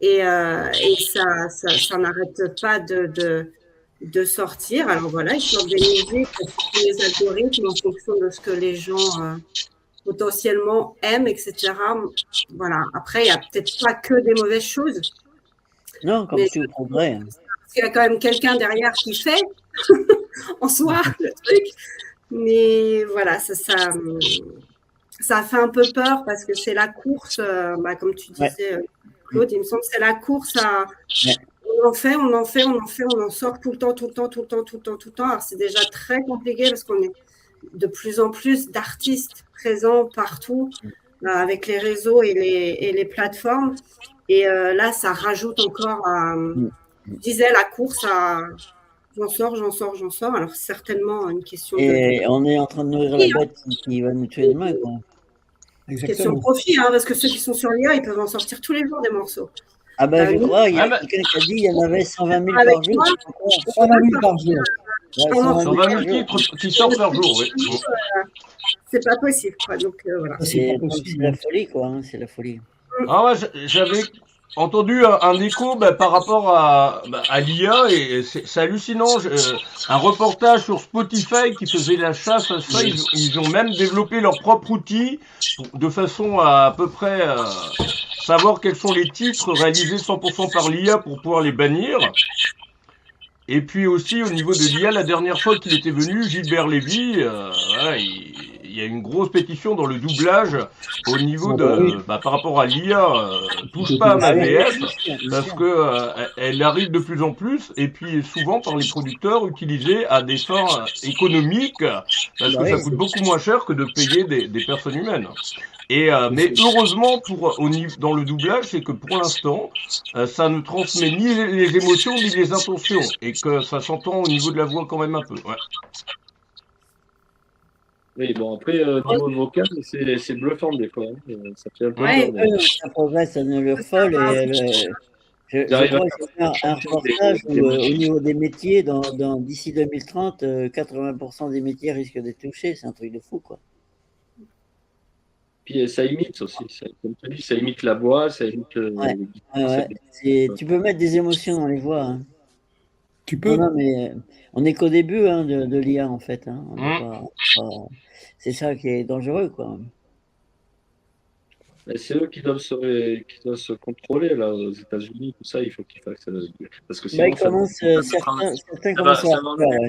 Et ça n'arrête pas de sortir. Alors voilà, ils sortent des musiques, les algorithmes en fonction de ce que les gens potentiellement aiment, etc. Voilà. Après, il n'y a peut-être pas que des mauvaises choses. Non, comme tout progrès. Parce qu'il y a quand même quelqu'un derrière qui fait en soi le truc. Mais voilà, ça fait un peu peur parce que c'est la course, comme tu disais, Claude, il me semble que c'est la course à... On en sort tout le temps. Alors, c'est déjà très compliqué parce qu'on est de plus en plus d'artistes présents partout avec les réseaux et les plateformes. Et là, ça rajoute encore je disais, la course à j'en sors. Alors, certainement une question Et on est en train de nourrir la bête qui va nous tuer demain, quoi. question de profit, hein, parce que ceux qui sont sur l'IA, ils peuvent en sortir tous les jours des morceaux. Ah ben, je crois, il y a quelqu'un qui a dit qu'il y en avait 120 000 par jour. 120 000 par jour. Ouais, 120 000 titres qui sortent par jour, oui. C'est pas possible, quoi. Donc, voilà. C'est la folie, quoi. Hein, c'est la folie. Ah ouais, j'avais entendu un écho par rapport à l'IA et c'est hallucinant. Un reportage sur Spotify qui faisait la chasse à ça. Ils ont même développé leur propre outil de façon à peu près savoir quels sont les titres réalisés 100% par l'IA pour pouvoir les bannir. Et puis aussi au niveau de l'IA, la dernière fois qu'il était venu, Gilbert Lévy, voilà, il y a une grosse pétition dans le doublage au niveau de par rapport à l'IA, touche pas à ma VF, parce que elle arrive de plus en plus et puis souvent par les producteurs utilisée à des fins économiques, parce que ça coûte beaucoup moins cher que de payer des personnes humaines. Et mais heureusement dans le doublage, c'est que pour l'instant, ça ne transmet ni les émotions ni les intentions, et que ça s'entend au niveau de la voix quand même un peu. Ouais. Oui, bon, après, niveau vocal, c'est bluffant des fois. Hein. Ça fait un peu peur, ça progresse à une folle. Et je crois que c'est un reportage où, au niveau des métiers, d'ici 2030, 80% des métiers risquent d'être touchés. C'est un truc de fou, quoi. Puis ça imite aussi. Comme tu dis, ça imite la voix, ça imite tu peux mettre des émotions dans les voix. Hein. Tu peux. Non, mais on n'est qu'au début de l'IA, en fait. Hein. C'est ça qui est dangereux, quoi. C'est eux qui doivent se contrôler là aux États-Unis, tout ça. Il faut qu'ils fassent parce que sinon certains commencent à faire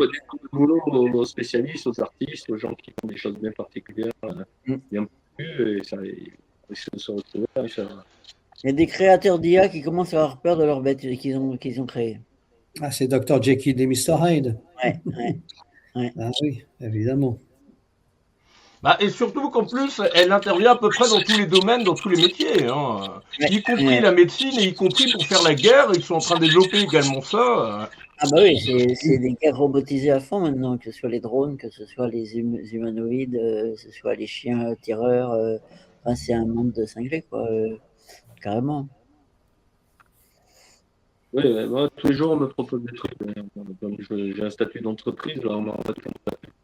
du boulot aux spécialistes, aux artistes, aux gens qui font des choses bien particulières, bien plus, et ça, ils se retrouvent là. Il y a des créateurs d'IA qui commencent à avoir peur de leurs bêtes qu'ils ont créées. Ah, c'est Dr. Jekyll et Mr. Hyde. Ouais. Ah oui, évidemment. Et surtout qu'en plus, elle intervient à peu près dans tous les domaines, dans tous les métiers, hein. Y compris la médecine et y compris pour faire la guerre. Ils sont en train de développer également ça. Ah bah oui, c'est des guerres robotisées à fond maintenant, que ce soit les drones, que ce soit les humanoïdes, que ce soit les chiens tireurs. Enfin, c'est un monde de cinglés, quoi, carrément. Oui, moi, tous les jours, on me propose des trucs. J'ai un statut d'entreprise, là, on m'a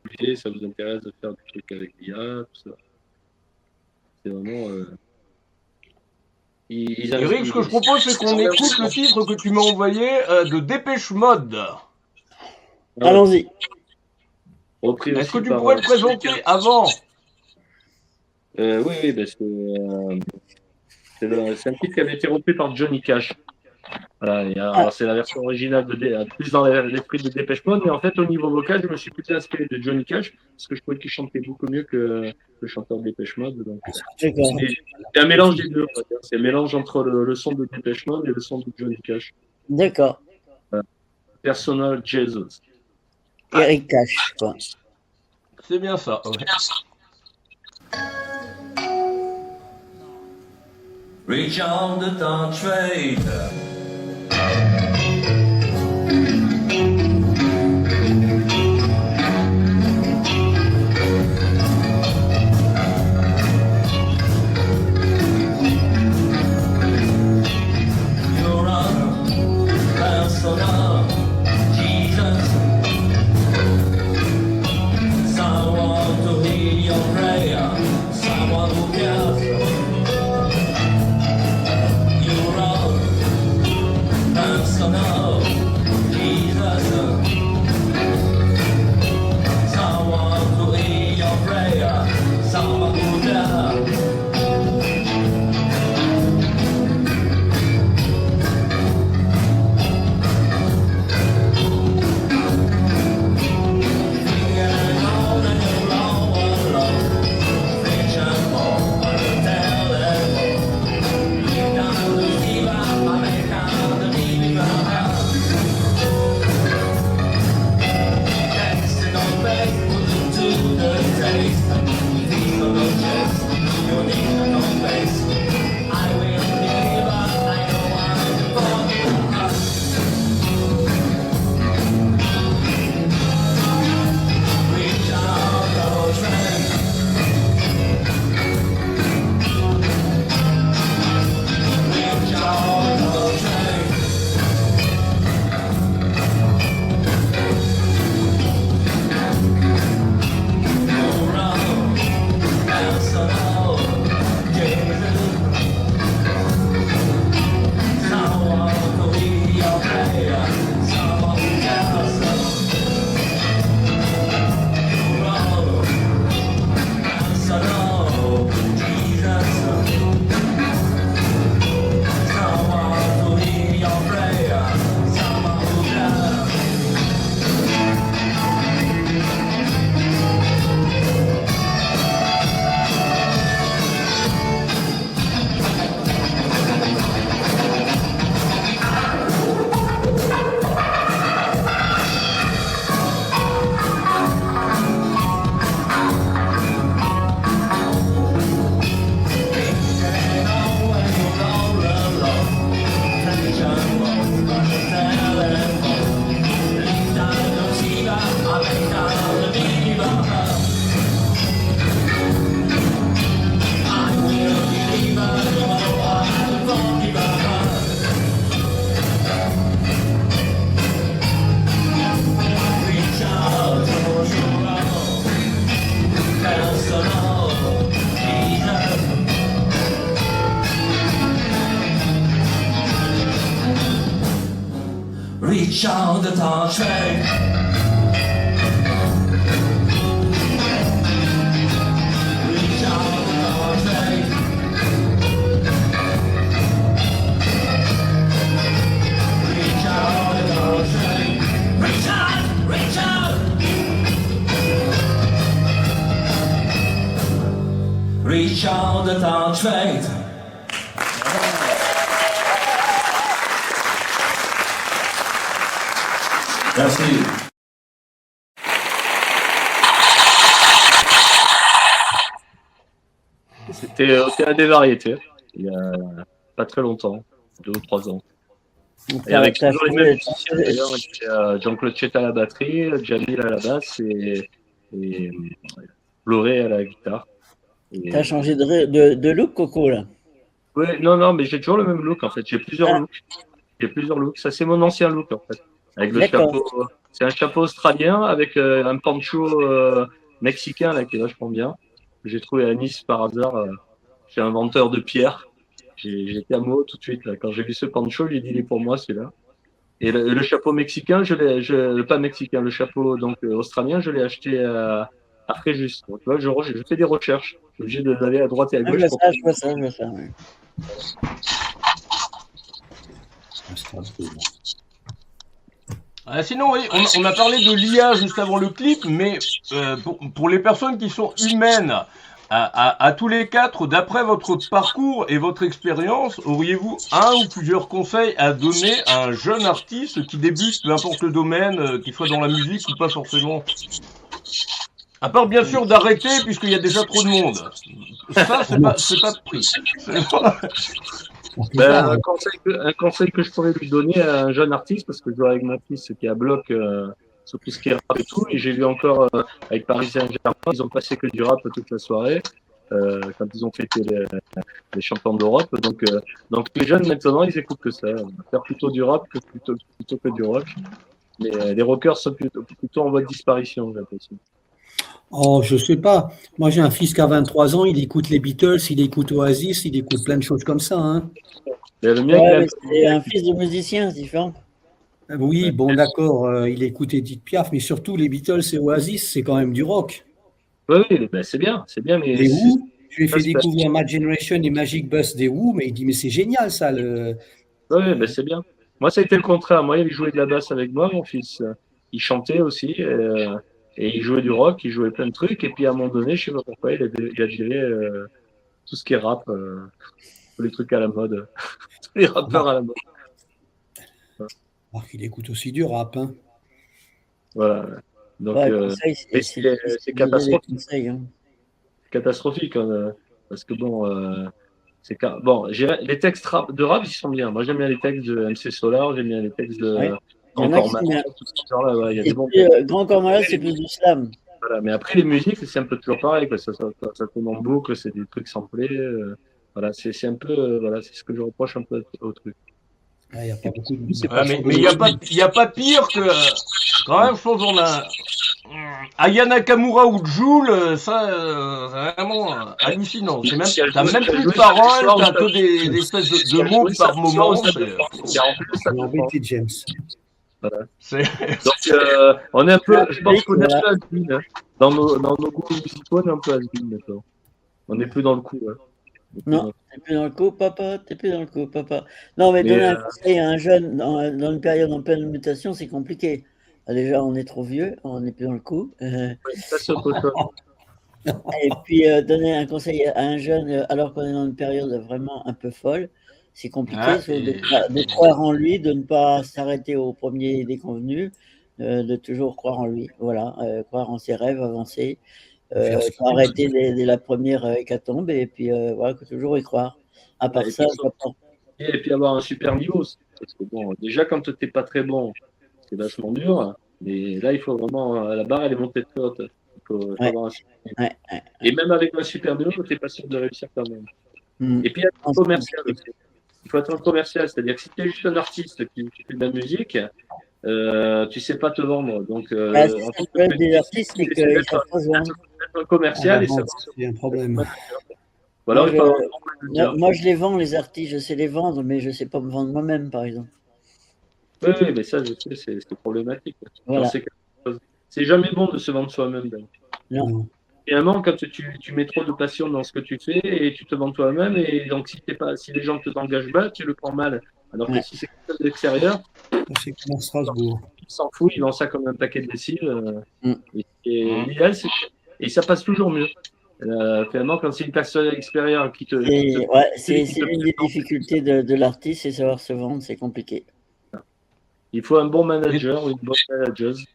publié, ça vous intéresse de faire des trucs avec l'IA, tout ça. C'est vraiment... Eric, ce que je propose, c'est qu'on écoute le titre que tu m'as envoyé de Dépêche Mode. Allons-y. Est-ce que tu pourrais le présenter avant? Oui, parce que c'est un titre qui avait été repris par Johnny Cash. Voilà, c'est la version originale plus dans l'esprit de Dépêche Mode, mais en fait au niveau vocal, je me suis plus inspiré de Johnny Cash parce que je trouvais qu'il chantait beaucoup mieux que le chanteur de Dépêche Mode. Donc, c'est un mélange des deux. C'est un mélange entre le son de Dépêche Mode et le son de Johnny Cash. D'accord. Personal Jesus. Eric Cash, quoi. C'est bien ça. Ouais. Reach on the dawn trade. You're on personal Jesus. Someone to hear your prayer. Someone who cares. You're on out the torchlight. Reach out the torchlight. Reach out the torchlight. Reach out, reach out. Reach out the torchlight. Merci. C'était au Théâtre des Variétés, il y a pas très longtemps, 2 ou 3 ans. Et avec toujours les mêmes musiciens d'ailleurs, il y a Jean-Claude Cheta à la batterie, Jamil à la basse et Floré à la guitare. T'as changé de look, Coco, là? Oui, non, mais j'ai toujours le même look en fait, j'ai plusieurs looks. Ça c'est mon ancien look en fait. Avec le chapeau, c'est un chapeau australien avec un poncho mexicain là qui est vachement bien. Que j'ai trouvé à Nice par hasard. Chez un vendeur de pierres. J'étais amoureux tout de suite là. Quand j'ai vu ce poncho, j'ai dit il est pour moi celui-là. Et le chapeau mexicain, pas mexicain, le chapeau donc australien, je l'ai acheté à Fréjus. Donc tu vois, je fais des recherches. Je suis obligé d'aller à droite et à gauche. Je vois ça. Ouais. Sinon, oui, on a parlé de l'IA juste avant le clip, mais pour les personnes qui sont humaines, à tous les quatre, d'après votre parcours et votre expérience, auriez-vous un ou plusieurs conseils à donner à un jeune artiste qui débute, peu importe le domaine, qu'il soit dans la musique ou pas forcément? À part bien sûr d'arrêter puisqu'il y a déjà trop de monde. Ça, c'est pas de prix. Un conseil que je pourrais lui donner à un jeune artiste, parce que je joue avec mon fils qui est à bloc sur tout ce qui est rap et tout, et j'ai vu encore avec Paris Saint-Germain, ils ont passé que du rap toute la soirée quand ils ont fêté les champions d'Europe. Donc les jeunes maintenant ils écoutent que ça, faire plutôt du rap plutôt que du rock. Mais les rockers sont plutôt en voie de disparition, j'ai l'impression. Oh, je sais pas. Moi, j'ai un fils qui a 23 ans, il écoute les Beatles, il écoute Oasis, il écoute plein de choses comme ça. Hein. C'est un fils de musicien, c'est différent. Oui, bon, d'accord, il écoute Edith Piaf, mais surtout les Beatles et Oasis, c'est quand même du rock. Oui, c'est bien. Mais les Who, je lui ai fait découvrir Mad Generation et Magic Bus des Who, mais il dit, mais c'est génial ça. Oui, c'est bien. Moi, ça a été le contraire. Moi, il jouait de la basse avec moi, mon fils. Il chantait aussi. Et il jouait du rock, il jouait plein de trucs, et puis à un moment donné, je sais pas pourquoi, il a géré tout ce qui est rap, tous les trucs à la mode, tous les rappeurs à la mode. Alors qu'il écoute aussi du rap. Hein. Voilà. Donc, c'est catastrophique. C'est catastrophique, hein, parce que les textes de rap, ils sont bien. Moi, j'aime bien les textes de MC Solar, j'aime bien les textes de... Grand Corps Malade, tout ce genre-là, il y a des bons. Grand Corps Malade, c'est plus du slam. Voilà, mais après les musiques, c'est un peu toujours pareil, quoi. Ça tourne en boucle, c'est des trucs samplés. Voilà, c'est un peu, c'est ce que je reproche un peu au truc. Il n'y a pas beaucoup de mais il n'y a pas pire que quand même, je pense qu'on a Aya Nakamura ou Jul, ça c'est vraiment hallucinant. T'as même plus de paroles, t'as que des espèces de mots par moment. C'est embêté, James. Voilà. Donc, on est un peu, je pense qu'on est un peu has-been, hein. Dans nos goûts musicaux, on est un peu has-been maintenant. On n'est plus dans le coup. Hein. Non, t'es plus dans le coup, papa. Non, mais donner un conseil à un jeune dans une période en pleine mutation, c'est compliqué. Déjà, on est trop vieux, on n'est plus dans le coup. Ça, c'est autre chose. Et puis, donner un conseil à un jeune alors qu'on est dans une période vraiment un peu folle, c'est compliqué de croire en lui, de ne pas s'arrêter au premier déconvenu, de toujours croire en lui. Voilà, croire en ses rêves, avancer, arrêter dès la première hécatombe et puis voilà, toujours y croire. À part ça, et puis avoir un super niveau. Parce que déjà, quand tu n'es pas très bon, c'est vachement dur. Mais là, il faut vraiment. La barre, elle est montée très haute. Il faut avoir un super niveau. Et même avec un super niveau, tu n'es pas sûr de réussir quand même. Et puis, être commercial aussi. Il faut être un commercial, c'est-à-dire que si tu es juste un artiste qui fait de la musique, tu sais pas te vendre. Donc, le des artistes, c'est qu'ils savent pas se vendre. Un commercial, c'est un problème. Voilà, moi, je les vends, les artistes, je sais les vendre, mais je sais pas me vendre moi-même, par exemple. Oui, mais ça, je sais, c'est problématique. Voilà. C'est jamais bon de se vendre soi-même. Ben. Non. Finalement, quand tu mets trop de passion dans ce que tu fais et tu te vends toi-même, et donc si les gens ne t'engagent pas, tu le prends mal. Alors que si c'est quelqu'un de l'extérieur, c'est comme Strasbourg. Il s'en fout, il vend ça comme un paquet de lessive. Et l'idéal, et ça passe toujours mieux. Finalement, quand c'est une personne extérieure qui te. C'est une des difficultés de l'artiste, c'est savoir se vendre, c'est compliqué. Il faut un bon manager ou une bonne manageuse.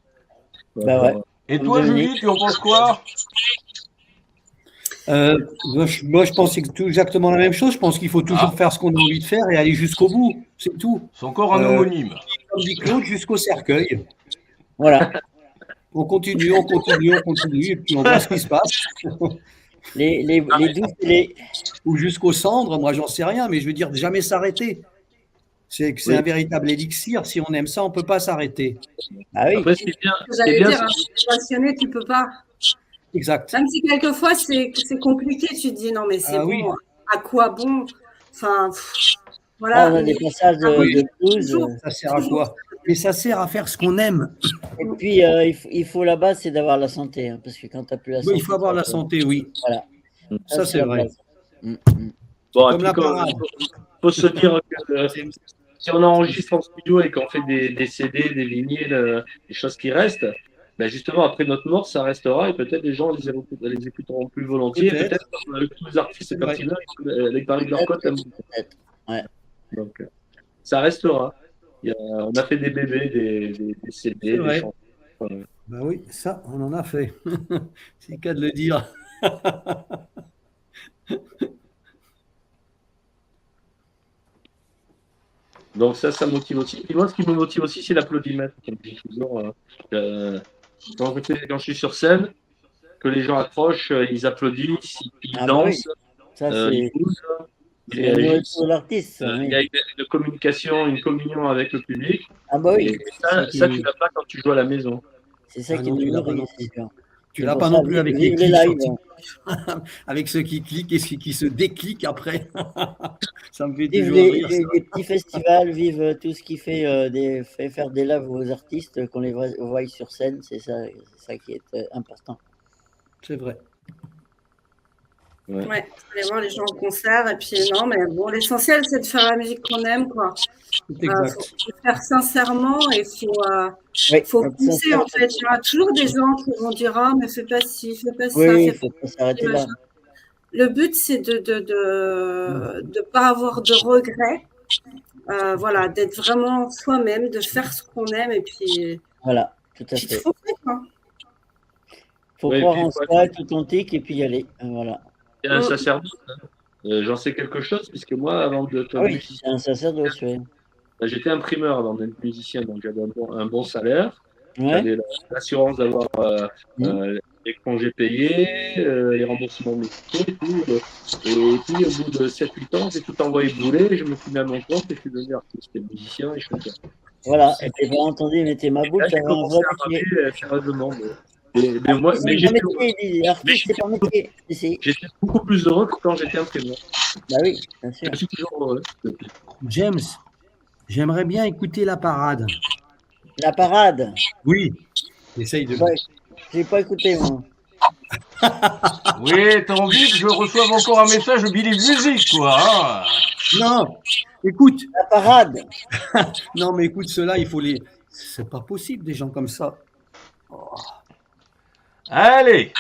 Bah ouais. Et toi, Julie, tu en penses quoi? Moi, je pense que c'est exactement la même chose. Je pense qu'il faut toujours faire ce qu'on a envie de faire et aller jusqu'au bout. C'est tout. C'est encore un homonyme. Comme dit Claude, jusqu'au cercueil. Voilà. On continue, et puis on voit ce qui se passe. Ou jusqu'aux cendres, moi, j'en sais rien, mais je veux dire, jamais s'arrêter. C'est un véritable élixir. Si on aime ça, on ne peut pas s'arrêter. Ah oui. Après, c'est bien. J'allais dire, si tu es passionné, tu ne peux pas. Exact. Même si quelquefois c'est compliqué, tu te dis non, mais c'est bon, oui. À quoi bon? Enfin, voilà. On a des passages de blues. Ça sert à quoi? Mais ça sert à faire ce qu'on aime. Et puis, il faut la base, c'est d'avoir la santé. Hein, parce que quand tu n'as plus la santé. Il faut avoir la santé, oui. Voilà. Ça, c'est vrai. Bon, et puis, il faut se dire que si on enregistre en studio et qu'on fait des CD, des vinyles, des choses qui restent, ben justement, après notre mort, ça restera et peut-être les gens les écouteront plus volontiers. Peut-être que tous les artistes, quand ils veulent, avec Paris de leur côte, donc, ça restera. On a fait des bébés, des CD, des chansons. Ben oui, ça, on en a fait. C'est le cas de le dire. Donc ça motive aussi. Et moi, ce qui me motive aussi, c'est l'applaudimètre. Comme je dis toujours, quand je suis sur scène, que les gens accrochent, ils applaudissent, ils dansent, ils bougent. Il y a une communication, une communion avec le public. Ah bah oui. Et ça tu l'as pas quand tu joues à la maison. C'est ça qui est le Tu l'as pas non plus avec les clics. Avec ceux qui cliquent et ceux qui se décliquent après. Ça me fait toujours rire. Les petits festivals, vive tout ce qui fait faire des lives aux artistes, qu'on les voit sur scène, c'est ça qui est important. C'est vrai. Ouais, aller voir les gens en concert, et puis non, mais bon, l'essentiel, c'est de faire la musique qu'on aime, quoi. Faut le faire sincèrement et faut pousser, en fait. Il y aura toujours des gens qui vont dire, ah, mais fais pas ci, fais pas ça. Oui, il faut pas s'arrêter là. Le but, c'est de pas avoir de regrets, voilà, d'être vraiment soi-même, de faire ce qu'on aime, et puis. Voilà, tout à fait. Faut Ouais, croire en soi, être authentique, et puis y aller. Voilà. C'est un sacerdoce. J'en sais quelque chose, puisque moi, avant de être musicien, c'est un sacerdoce, oui. J'étais imprimeur avant d'être musicien, donc j'avais un bon salaire. Ouais. J'avais l'assurance d'avoir les congés payés, les remboursements médicaux et tout. Et puis, au bout de 7-8 ans, j'ai tout envoyé bouler, je me suis mis à mon compte et je suis devenu artiste et musicien et chanteur. Voilà, et puis bien entendu, mettez ma bouche, j'ai commencé à rapper sérieusement. Mais j'ai beaucoup plus heureux que quand j'étais imprimeur. Bah oui, bien sûr. Je suis toujours heureux. James, j'aimerais bien écouter la parade. La parade? Oui. Essaye de. Ouais, je n'ai pas écouté, moi. Oui, t'as envie que je reçoive encore un message de Billy Music, quoi. Hein. Non, écoute. La parade. Non, mais écoute, ceux-là, il faut les. C'est pas possible, des gens comme ça. Oh. Allez.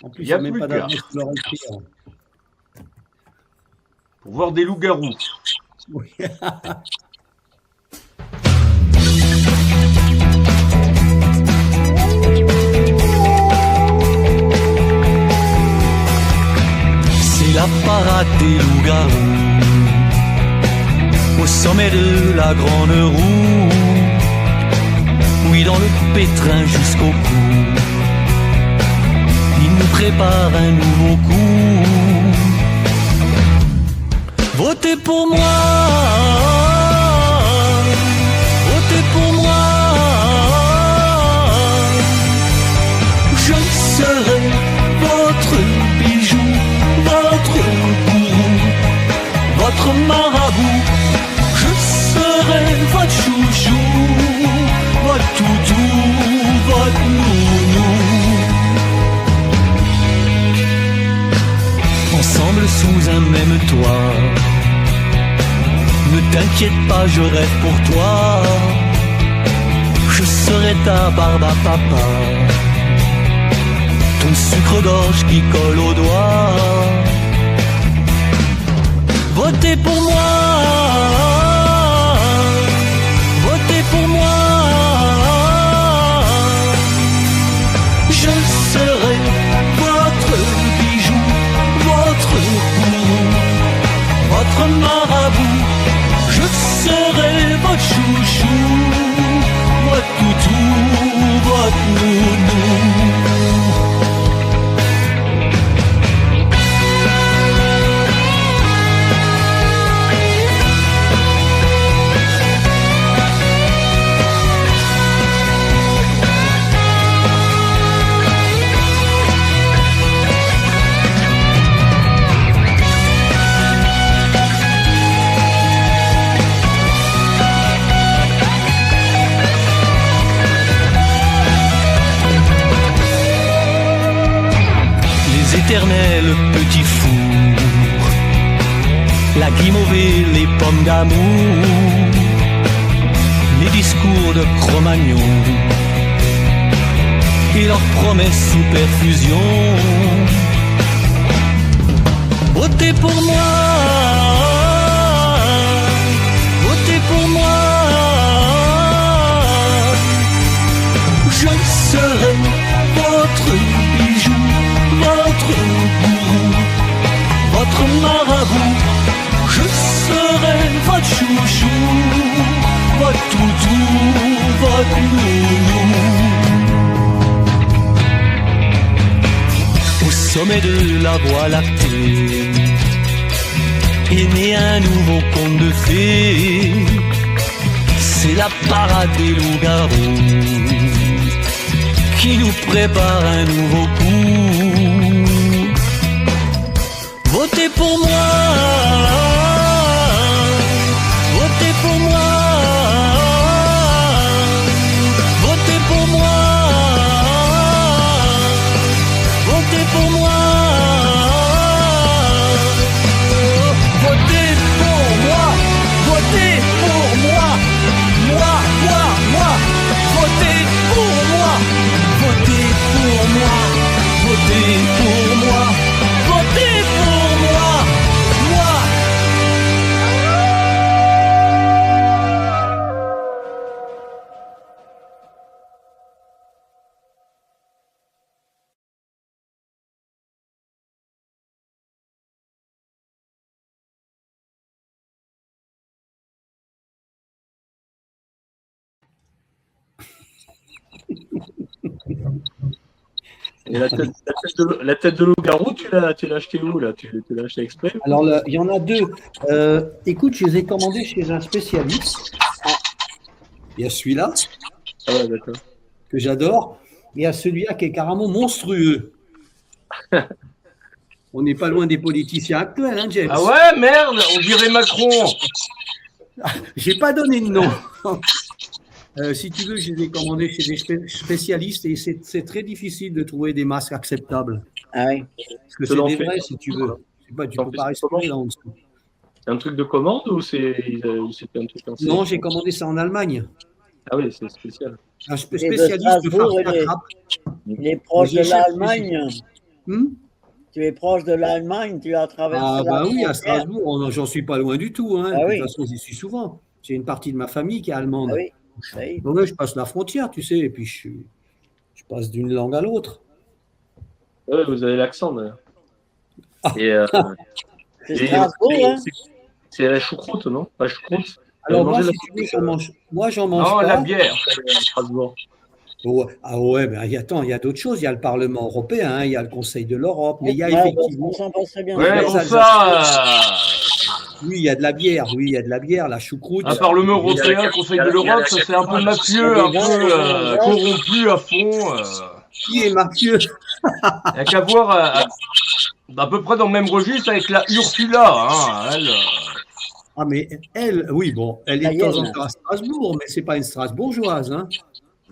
En plus, il n'y a même pas d'avenir sur leur écrire. Pour voir des loups-garous. Oui. C'est la parade des loups-garous au sommet de la grande roue. Oui, dans le pétrin jusqu'au cou, il nous prépare un nouveau coup. Votez pour moi, votez pour moi. Je serai votre bijou, votre gourou, votre marabout. Je serai votre chou. t'inquiète pas, je rêve pour toi. Je serai ta barbe à papa, ton sucre d'orge qui colle aux doigts. Votez pour moi, votez pour moi. Je serai votre bijou, votre gourou, votre marabout. Je serai votre chouchou, votre toutou, votre nounou. Éternel petit four, la guimauve et les pommes d'amour, les discours de Cro-Magnon et leurs promesses sous perfusion. Votez pour moi, votez pour moi. Je serai votre bijou, votre gourou, votre marabout. Je serai votre chouchou, votre toutou, votre nounou. Au sommet de la voie lactée est né un nouveau conte de fées. C'est la parade des loups-garous qui nous prépare un nouveau coup. Votez pour moi, votez pour moi, votez pour moi, votez pour moi, votez pour moi, votez pour moi, moi, votez pour moi. Votez pour moi, votez pour moi, votez pour moi, moi. Et la tête de loup-garou, tu l'as acheté où là? Tu l'as acheté exprès? Alors, il y en a deux. Écoute, je les ai commandés chez un spécialiste. Il y a celui-là, Ah ouais, d'accord. que j'adore. Et il y a celui-là qui est carrément monstrueux. On n'est pas loin des politiciens actuels, hein, James? Ah ouais, merde, on dirait Macron. J'ai pas donné de nom. Si tu veux, je les ai commandés chez des spécialistes et c'est très difficile de trouver des masques acceptables. Ah oui. Parce que c'est des vrais, si tu veux. Tu peux pas respirer là en dessous. C'est un truc de commande ou c'était un truc ancien? Non, j'ai commandé ça en Allemagne. Ah oui, c'est spécial. Un spécialiste de farce à crabe. Il est proche de l'Allemagne. Hmm? Tu es proche de l'Allemagne, tu as traversé Ah bah la oui, à frontière. Strasbourg, j'en suis pas loin du tout. Hein. Ah De oui. toute façon, j'y suis souvent. J'ai une partie de ma famille qui est allemande. Ah oui. Oui. Donc là, je passe la frontière, tu sais, et puis je passe d'une langue à l'autre. Ouais, vous avez l'accent d'ailleurs. Et, C'est Strasbourg, hein? c'est la choucroute, non? La choucroute. Alors moi, si tu veux, moi, j'en mange Non, pas. la bière. Strasbourg. Ouais. Ah ouais, mais attends, il y a d'autres choses. Il y a le Parlement européen, hein, il y a le Conseil de l'Europe, mais il y a Ouais, effectivement. on s'en passe très bien. Ouais, Les bon, Alsaciens. ça. Oui, il y a de la bière. Oui, il y a de la bière, la choucroute. Un Parlement européen, Conseil de l'Europe, ça c'est un peu mafieux, un peu corrompu à fond. Qui est mafieux? Il n'y a qu'à voir à peu près dans le même registre avec la Ursula. Hein, elle, Ah, mais elle, oui, bon, elle est de temps en temps à Strasbourg, mais c'est pas une Strasbourgeoise, hein.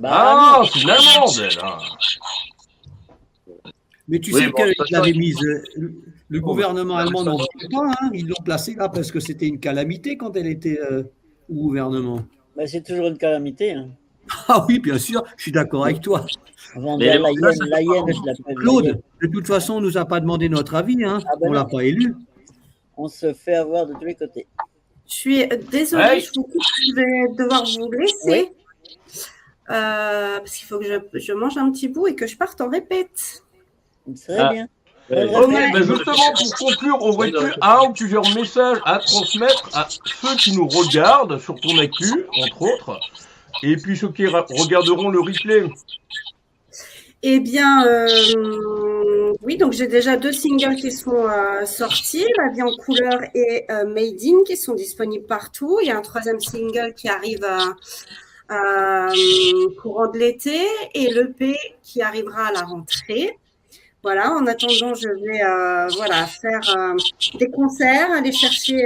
Ah non, c'est une Allemande, elle. Hein. Mais tu Oui, sais bon, qu'elle ça, l'avait mise. Le gouvernement allemand n'en voulait pas, hein. Ils l'ont placée là parce que c'était une calamité quand elle était au gouvernement. Bah, c'est toujours une calamité. Hein. Ah oui, bien sûr, je suis d'accord avec toi. Avant de dire la hyène, je l'appelle. Claude, de toute façon, on ne nous a pas demandé notre avis, hein. Ah ben On ne l'a non. pas élu. On se fait avoir de tous les côtés. Je suis désolée, Ouais. je vais devoir vous laisser. Parce qu'il faut que je mange un petit bout et que je parte en répète. Très bien. Ok, ben justement, pour conclure, aurais-tu un ou plusieurs messages à transmettre à ceux qui nous regardent sur ton actu, entre autres, et puis ceux qui regarderont le replay? Eh bien, oui, donc j'ai déjà 2 singles qui sont sortis, La vie en couleur et Made in, qui sont disponibles partout. Il y a un 3e single qui arrive courant de l'été et l'EP qui arrivera à la rentrée. Voilà, en attendant, je vais faire des concerts, aller chercher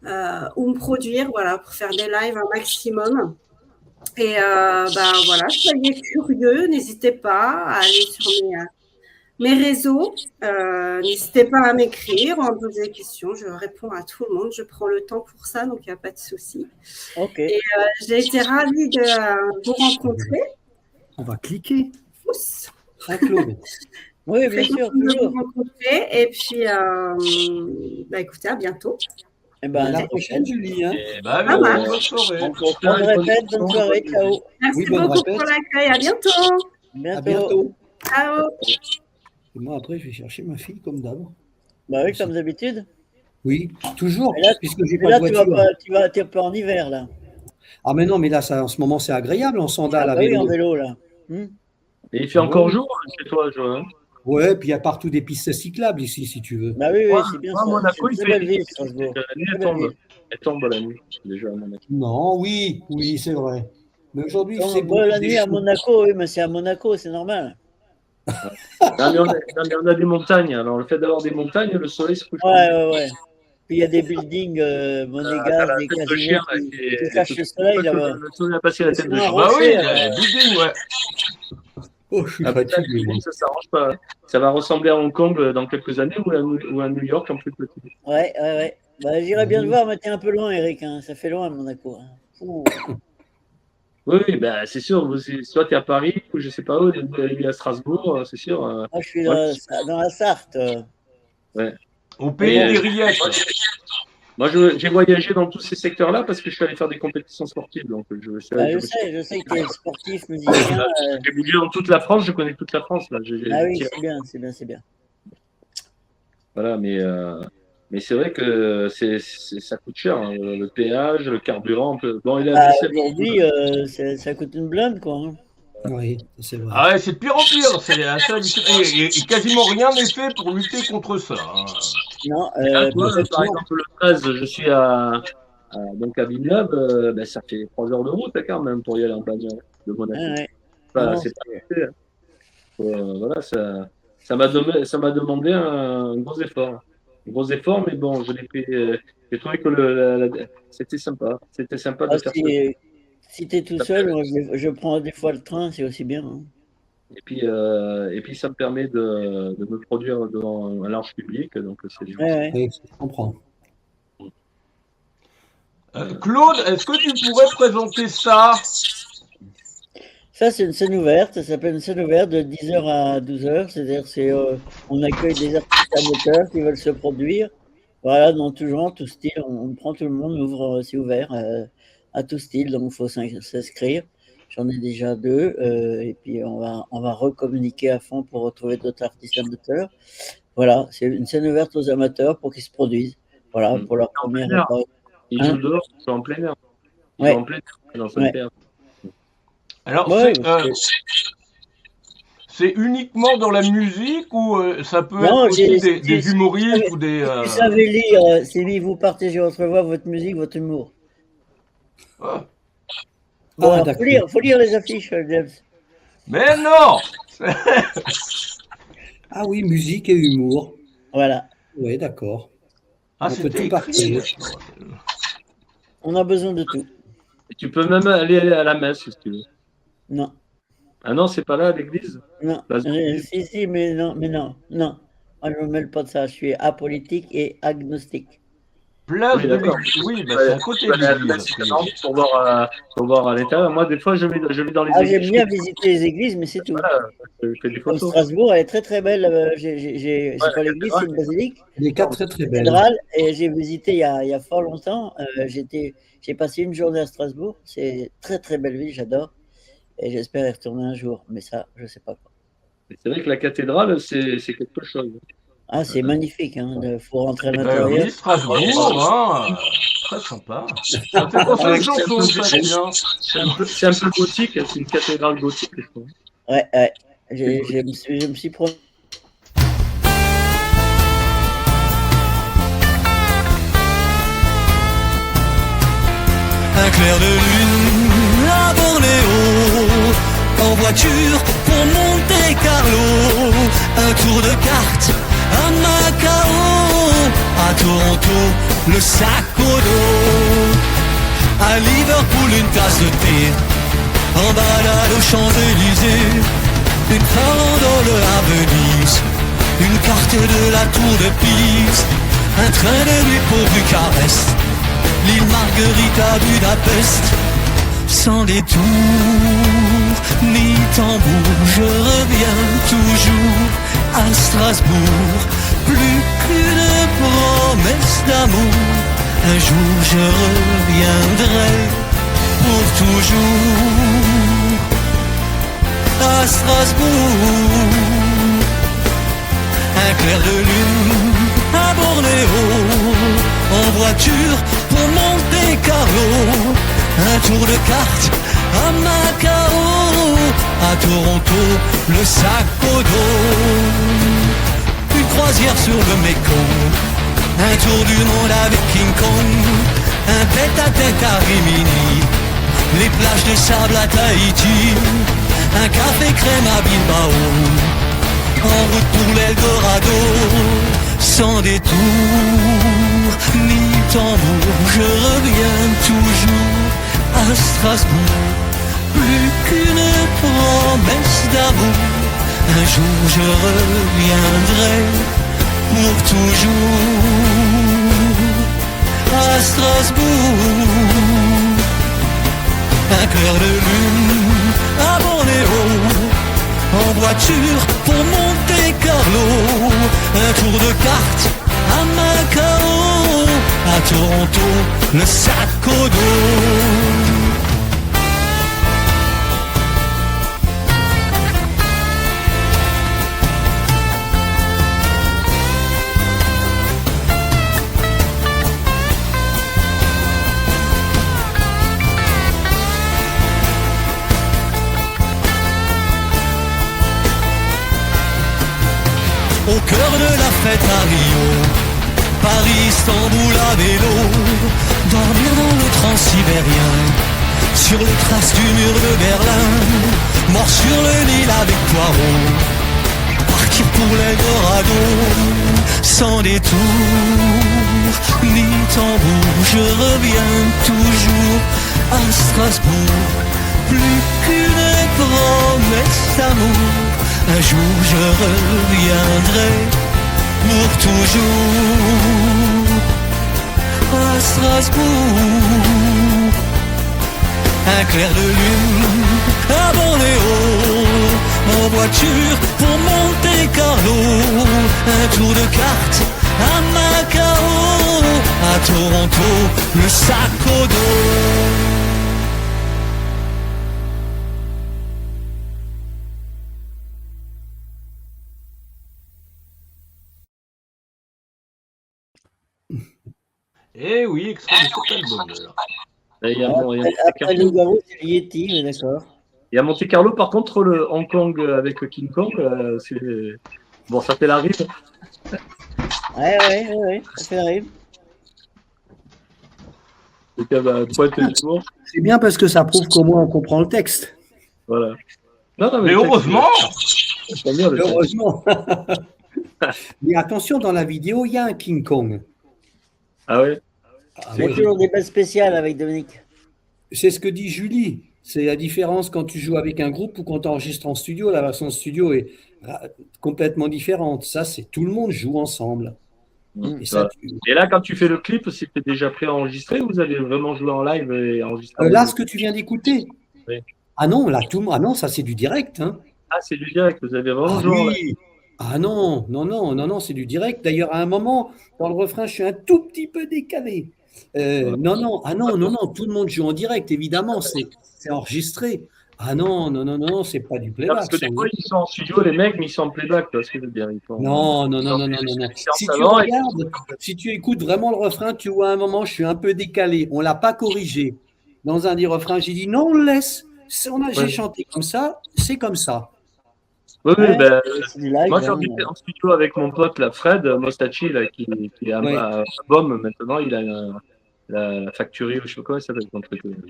ou me produire, voilà, pour faire des lives un maximum. Et voilà, soyez curieux, n'hésitez pas à aller sur mes réseaux, n'hésitez pas à m'écrire, à me poser des questions, je réponds à tout le monde, je prends le temps pour ça, donc il n'y a pas de souci. Ok. Et j'ai été ravie de vous rencontrer. On va cliquer. Tous. Hein, Claude? Oui, bien sûr, toujours. Vous rencontrer. Et puis, écoutez, à bientôt. Eh ben, À la prochaine, Julie. Hein. Bah, Ah, bah. bonne soirée. Bonne répète, bonne soirée, ciao. Merci Oui, bonne beaucoup répète. pour l'accueil, à bientôt. À bientôt. Ciao. Et moi, après, je vais chercher ma fille comme d'hab. Bah oui, comme d'habitude. Oui, toujours, Mais là, puisque j'ai mais pas là, de tu vas voiture. t'es pas en hiver, là. Ah, mais non, mais là, ça, en ce moment, c'est agréable en sandales Ah, à bah oui, vélo. en vélo, là. Et il fait encore jour chez toi, Joël. Ouais, puis il y a partout des pistes cyclables ici, si tu veux. Bah oui, oui, c'est bien ça. Monaco, C'est il une très fait belle ville, Strasbourg. la nuit, Très elle belle tombe. ville. Elle tombe la nuit, déjà à Monaco. Non, oui, c'est vrai. Mais aujourd'hui, Bon, c'est bon, beaucoup la nuit à chaud. Monaco, oui, mais c'est à Monaco, c'est normal. Non, mais on a des montagnes. Alors, le fait d'avoir des montagnes, le soleil se couche. Ouais. Puis il y a des buildings monégasques, des tête de casinos chien, là, qui cachent le soleil là-bas. Le soleil a passé la tête de C'est un chien. Bah oui, rocher, building, ouais. Oh, je suis Ah, putain, fatigué. moi. ça s'arrange pas. Ça va ressembler à Hong Kong dans quelques années ou à New York en plus petit. Ouais. Bah, j'irais bien te voir, mais t'es un peu loin, Eric. Hein. Ça fait loin, Monaco. Hein. Ouh. Oui, bah, c'est sûr. Soit tu es à Paris ou je sais pas où, il est à Strasbourg, c'est sûr. Moi, je suis Ouais. dans la Sarthe. Ouais. Au pays Mais, des rillettes. Moi, j'ai voyagé dans tous ces secteurs-là parce que je suis allé faire des compétitions sportives. Donc, Je sais que tu es sportif, musicien. J'ai bougé dans toute la France, je connais toute la France. Là. Ah oui, c'est bien. Voilà, mais c'est vrai que ça coûte cher, hein, le péage, le carburant. Bon, il a aujourd'hui, ça coûte une blinde, quoi. Hein. Oui, c'est vrai. Ah ouais, c'est de pire en pire. C'est assez hallucinant. Et quasiment rien n'est fait pour lutter contre ça. Hein. Non, moi, par exemple, le 13, je suis donc à Villeneuve, ben, ça fait 3 heures de route quand même pour y aller en bagnole de Monaco. Ouais. C'est pas fait, hein. Voilà, ça m'a demandé un gros effort. Un gros effort, mais bon, je l'ai fait. J'ai trouvé que c'était sympa. C'était sympa de faire ça. Si tu es tout seul, moi, je prends des fois le train, c'est aussi bien. Hein. Et puis, ça me permet de me produire devant un large public. Donc, c'est Ouais. Oui, je comprends. Claude, est-ce que tu pourrais présenter ça? Ça, c'est une scène ouverte. Ça s'appelle une scène ouverte de 10h à 12h. C'est-à-dire on accueille des artistes amateurs qui veulent se produire. Voilà, dans tout genre, tout style. On prend tout le monde, c'est ouvert à tout style. Donc, il faut s'inscrire. J'en ai déjà 2. Et puis, on va recommuniquer à fond pour retrouver d'autres artistes amateurs. Voilà, c'est une scène ouverte aux amateurs pour qu'ils se produisent. Voilà, pour leur première apparition. Ils jouent dehors, ils sont en plein air. Ils sont en plein air dans cette terre. Alors, c'est uniquement dans la musique ou ça peut être aussi des humoristes ou des... Vous savez lire, c'est lui, vous partagez votre voix, votre musique, votre humour. Bon, faut lire les affiches, James. Mais non. Ah oui, musique et humour. Voilà. Oui, d'accord. Ah, on peut tout partager. On a besoin de tout. Et tu peux même aller à la messe si tu veux. Non. Ah non, c'est pas là à l'église? Non. Si, mais non. Moi, je me mêle pas de ça. Je suis apolitique et agnostique. Place Oui, de d'accord. l'église. Oui, bah, c'est à côté de l'église. Pour voir à l'intérieur. Moi, des fois, je vais dans les Ah, églises. j'aime bien visiter les églises, mais c'est tout. Voilà, je fais des Comme photos. Strasbourg, elle est très très belle. C'est pas la l'église, c'est une basilique. Les quatre très très belles. Cathédrale, et j'ai visité il y a fort longtemps. J'ai passé une journée à Strasbourg. C'est très très belle ville, j'adore. Et j'espère y retourner un jour, mais ça, je sais pas. C'est vrai que la cathédrale, c'est quelque chose. Ah, c'est magnifique, hein. Faut rentrer à l'intérieur. Oui, Strasbourg, hein, très sympa. Ça fait penser à une chanson, ça, tiens. C'est un peu gothique, c'est une cathédrale gothique, je trouve. Ouais. Je me suis promis. Un clair de lune à Bornéo, en voiture pour Monte Carlo, un tour de cartes à Macao, à Toronto, le sac au dos, à Liverpool une tasse de thé, en balade aux Champs-Élysées, une farandole à Venise, une carte de la tour de Pise, un train de nuit pour Bucarest, l'île Marguerite à Budapest, sans détour ni tambour, je reviens toujours à Strasbourg, plus qu'une promesse d'amour, un jour je reviendrai pour toujours à Strasbourg, un clair de lune à Bornéo, en voiture pour Monte Carlo, un tour de cartes à Macao, à Toronto, le sac au dos, une croisière sur le Mekong, un tour du monde avec King Kong, un tête-à-tête à Rimini, les plages de sable à Tahiti, un café crème à Bilbao, en route pour l'Eldorado, sans détour ni tambour, je reviens toujours à Strasbourg, plus qu'une promesse d'amour, un jour je reviendrai pour toujours à Strasbourg, un clair de lune à Bornéo, en voiture pour Monte Carlo, un tour de cartes à Macao, à Toronto, le sac au dos. Au cœur de la fête à Rio, Paris, Istanbul à vélo, dormir dans le transsibérien, sur les traces du mur de Berlin, mort sur le Nil avec Poirot, partir pour l'Eldorado, sans détour ni tambour, je reviens toujours à Strasbourg, plus qu'une promesse d'amour, un jour je reviendrai pour toujours à Strasbourg, un clair de lune à Bornéo, en voiture pour Monte Carlo, un tour de cartes à Macao, à Toronto, le sac au dos. Eh oui, extrait de cet album-là. Après le Garou, c'est le Yeti, mais d'accord. Et à Monte Carlo, par contre, le Hong Kong avec King Kong, bon, ça fait la rive. Ouais, ça fait la rive. C'est bien parce que ça prouve qu'au moins on comprend le texte. Voilà. Non, mais heureusement. Heureusement. Mais attention, dans la vidéo, il y a un King Kong. Ah ouais. C'est toujours des bases spéciales avec Dominique. C'est ce que dit Julie. C'est la différence quand tu joues avec un groupe ou quand tu enregistres en studio. La version studio est complètement différente. Ça, c'est tout le monde joue ensemble. Et, ça, Et là, quand tu fais le clip, c'était déjà préenregistré ou vous avez vraiment joué en live et enregistré là, ce que tu viens d'écouter. Oui. Ah non, là, ah non, ça c'est du direct. Hein. Ah, c'est du direct, vous avez vraiment joué en live. Oui. Ah non, c'est du direct. D'ailleurs, à un moment, dans le refrain, je suis un tout petit peu décalé. Non, tout le monde joue en direct, évidemment, c'est enregistré. Ah non, c'est pas du playback. Parce que des fois, ils sont en studio, les mecs, mais ils sont en playback, tu vois ce que je veux dire. Non. Si tu regardes, si tu écoutes vraiment le refrain, tu vois à un moment, je suis un peu décalé. On l'a pas corrigé. Dans un des refrains, j'ai dit non, on le laisse. J'ai chanté comme ça, c'est comme ça. Oui, ben, live, moi quand j'étais en studio avec mon pote, là, Fred Mostachi, là, qui est à BOM maintenant, il a la Factory, je sais pas comment ça s'appelle,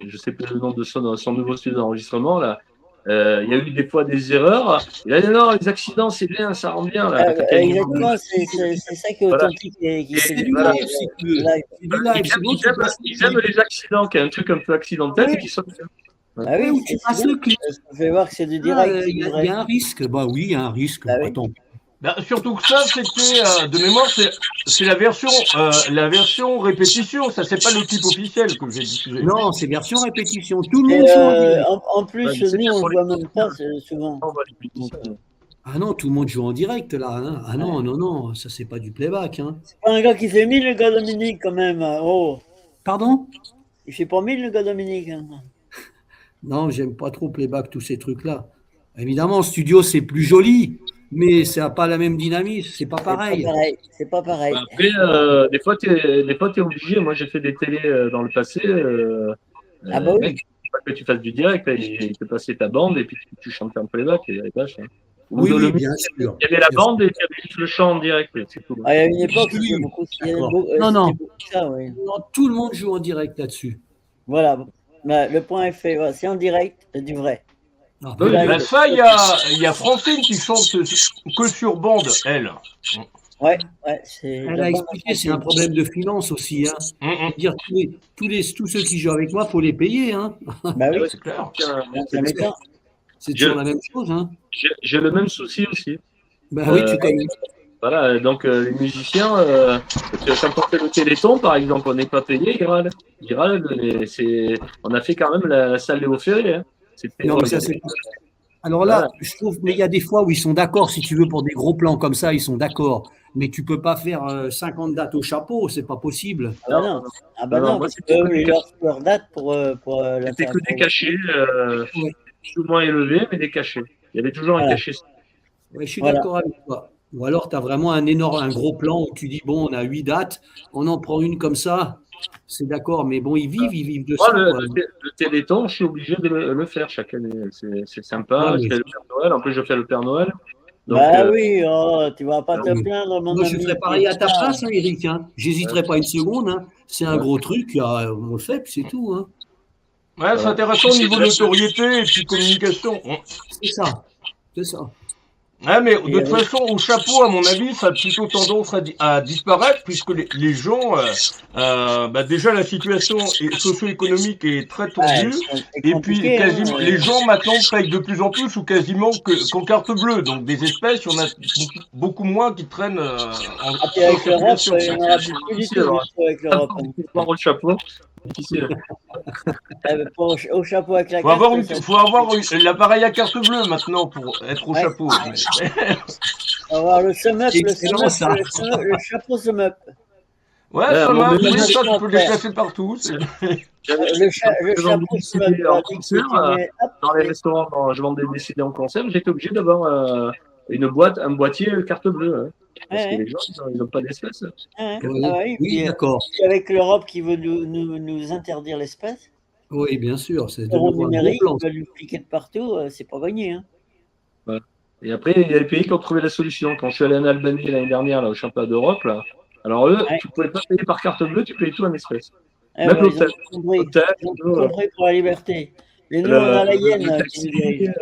je sais plus le nom de son nouveau studio d'enregistrement, là. Il y a eu des fois des erreurs. Il a dit non, les accidents, c'est bien, ça rend bien. Là. Exactement, c'est ça qui est authentique. C'est du live, Ils aiment les accidents, qu'il y a un truc un peu accidentel et qui sonne bien. Ah oui, tu passes le clip. Ça fait voir que c'est du direct. Il y a un risque. Bah oui, il y a un risque. Attends. Surtout que ça, c'était de mémoire, c'est la version répétition. Ça, c'est pas le clip officiel que j'ai diffusé. Non, c'est version répétition. Tout le monde joue en plus, nous, on voit même pas souvent. Ah non, tout le monde joue en direct là. Hein. Ah non, ça c'est pas du playback. Hein. C'est pas un gars qui fait 1000 le gars Dominique quand même. Oh. Pardon? Il fait pas 1000 le gars Dominique. Hein. Non, j'aime pas trop playback, tous ces trucs-là. Évidemment, en studio, c'est plus joli, mais ça n'a pas la même dynamisme, c'est pas pareil. C'est pas pareil. Après, des fois, tu es obligé. Moi, j'ai fait des télés dans le passé. Ah bah oui. Que tu fasses du direct, il te passait ta bande et puis tu chantais en playback et les vaches. Hein. Oui, bien sûr. Il y avait la bande et il y avait juste le chant en direct. C'est tout. Ah, il y a une époque, c'était beaucoup. Non. Ça, oui. Non, tout le monde joue en direct là-dessus. Voilà. Le point est fait. Voilà. C'est en direct, c'est du vrai. Ça, il y a Francine qui chante que sur bande, elle. Ouais, elle a expliqué, c'est un problème de finance aussi. Hein. Dire tous ceux qui jouent avec moi, faut les payer. Hein. Bah oui, c'est clair. C'est toujours la même chose. Hein. J'ai le même souci aussi. Bah oui, tu connais. Voilà, donc les musiciens, quand on fait le Téléthon, par exemple, on n'est pas payé, ils râlent, on a fait quand même la salle Léo Ferré. Hein. Non, mais ça, c'est... Alors là, je trouve qu'il y a des fois où ils sont d'accord, si tu veux, pour des gros plans comme ça, ils sont d'accord. Mais tu peux pas faire 50 dates au chapeau, c'est pas possible. Non. Ah bah non, parce que leur date pour la c'était que des cachets, plus ou moins élevés, mais des cachets. Il y avait toujours un cachet. Ouais, je suis d'accord avec toi. Ou alors, tu as vraiment un gros plan où tu dis, bon, on a 8 dates, on en prend une comme ça, c'est d'accord, mais bon, ils vivent de ça. Le Téléthon, je suis obligé de le faire chaque année. C'est sympa, je fais le Père Noël, en plus je fais le Père Noël. Donc, oui, tu vas pas te plaindre, mon ami. Moi, je ferais pareil à ta place, hein, Eric. Hein. J'hésiterai pas une seconde. Hein. C'est un gros truc, on le fait, puis c'est tout. Hein. Ouais, c'est intéressant au niveau notoriété et puis communication. C'est ça. Ouais, mais de toute façon, au chapeau, à mon avis, ça a plutôt tendance à disparaître, puisque les gens, déjà la situation socio-économique est très tendue, et puis quasiment, les gens maintenant payent de plus en plus ou quasiment qu'en carte bleue, donc des espèces, il y en a beaucoup moins qui traînent avec l'Europe, il y en aura plus du tout avec l'Europe. Au chapeau. Au chapeau avec la carte. Faut avoir l'appareil à carte bleue maintenant pour être au chapeau. Avoir le sum-up, le chapeau sum-up. Ouais, sum-up, ça tu peux le déplacer partout. Le chapeau sum-up. Dans les restaurants, quand je vendais des CD en conserve, j'étais obligé d'avoir un boîtier carte bleue. Hein. Parce que les gens, ils n'ont pas d'espèces. Oui, d'accord. Avec l'Europe qui veut nous interdire l'espèce. Oui, bien sûr. C'est l'euro numérique, on va lui piquer de partout, c'est pas gagné. Hein. Ouais. Et après, il y a les pays qui ont trouvé la solution. Quand je suis allé en Albanie l'année dernière, là, au championnat d'Europe, là, alors eux, tu ne pouvais pas payer par carte bleue, tu payais tout en espèces. Même l'hôtel. Ils ont compris pour la liberté. Et nous, on a la hyène qui nous dirige.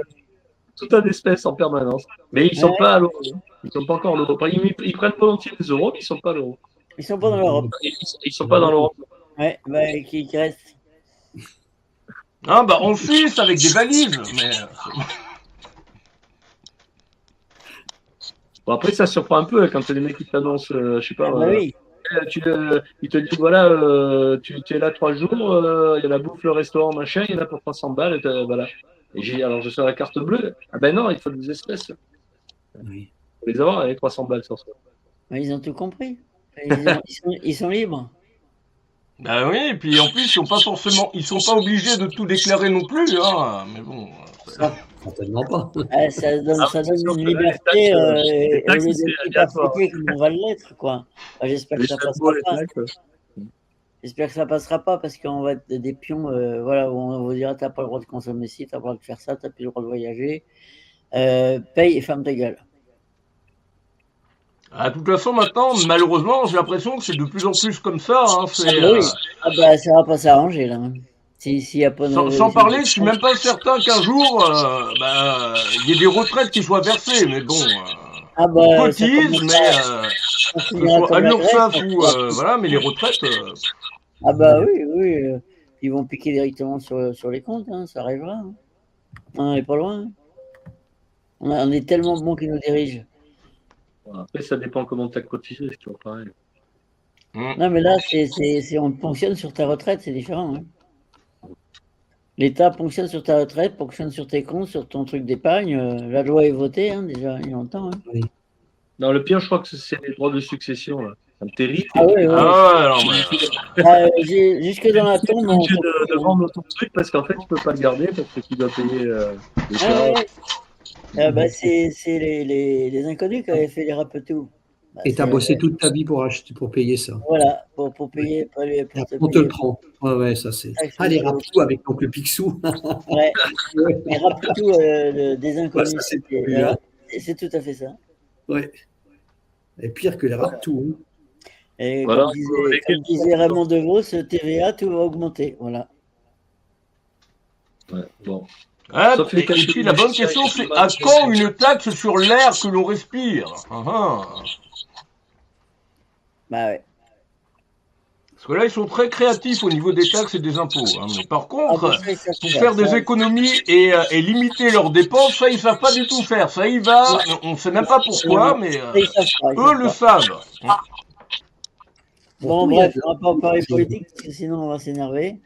Tout un espèce en permanence. Mais ils ne sont pas à l'euro. Ils ne sont pas encore à l'euro. Ils prennent volontiers les euros, mais ils ne sont pas à l'euro. Ils ne sont pas dans l'Europe. Ils ne sont pas dans l'Europe. Ouais, qui reste. Ah, en Suisse, avec des valises. Mais... Bon, après, ça surprend un peu hein, quand les mecs qui t'annoncent, je sais pas, oui. ils te disent voilà, tu es là 3 jours, il y a la bouffe, le restaurant, machin, il y en a pour 300 balles, voilà. Et alors je sors la carte bleue. Ah ben non, il faut des espèces. Oui. Faut les avoir, les 300 balles sur ça. Ils ont tout compris. Ils sont libres. Bah oui, et puis en plus, ils sont pas obligés de tout déclarer non plus, hein. Mais bon. Ça, certainement pas. Ça donne une liberté les au taxes, lieu c'est d'être aléatoire. hyper comme on va l'être, quoi. J'espère que Les ça chapeaux, passera les pas. taxes. J'espère que ça passera pas parce qu'on va être des pions, voilà, où on vous dira t'as pas le droit de consommer ci, t'as pas le droit de faire ça, t'as plus le droit de voyager. Paye et ferme ta gueule. Ah, de toute façon, maintenant, malheureusement, j'ai l'impression que c'est de plus en plus comme ça. Hein. Oui. Ça va pas s'arranger là. S'il y a pas sans parler, je suis même pas certain qu'un jour, il y ait des retraites qui soient versées. Mais bon, on cotise, mais que ce soit à l'URSSAF ou voilà, mais les retraites. Ah bah oui. Ils vont piquer directement sur les comptes, hein, ça arrivera. Hein. On n'est pas loin. On est tellement bons qu'ils nous dirigent. Après, ça dépend comment tu as cotisé, c'est toujours pareil. Non, mais là, on ponctionne sur ta retraite, c'est différent. Hein. L'État ponctionne sur ta retraite, ponctionne sur tes comptes, sur ton truc d'épargne. La loi est votée, hein, déjà, il y a longtemps. Hein. Oui. Non, le pire, je crois que c'est les droits de succession. Là. Ça me terrible. Ah oui, jusque dans la tombe. Tu es obligé de vendre ton truc parce qu'en fait, tu peux pas le garder parce que tu dois payer les charges. C'est les inconnus qui avaient fait les Rapetou. Et tu as bossé toute ta vie pour payer ça. Voilà, pour payer. On te le prend. Ouais, ça c'est. Ah, les Rapetou avec donc le Picsou. Ouais. Les Rapetou des inconnus. C'est tout à fait ça. Ouais. Et pire que les Rapetou. Hein. Et voilà, comme disait Raymond DeVos, TVA, tout va augmenter. Voilà. Ouais, bon. Et puis la bonne question, c'est à quand une taxe sur l'air que l'on respire? Bah ouais. Parce que là, ils sont très créatifs au niveau des taxes et des impôts. Hein. Mais par contre, pour faire des économies et limiter leurs dépenses, ça, ils savent pas du tout faire. Ça, on ne sait même pas pourquoi, mais eux le savent. Bon, bref, on va pas en parler politique, parce que sinon on va s'énerver.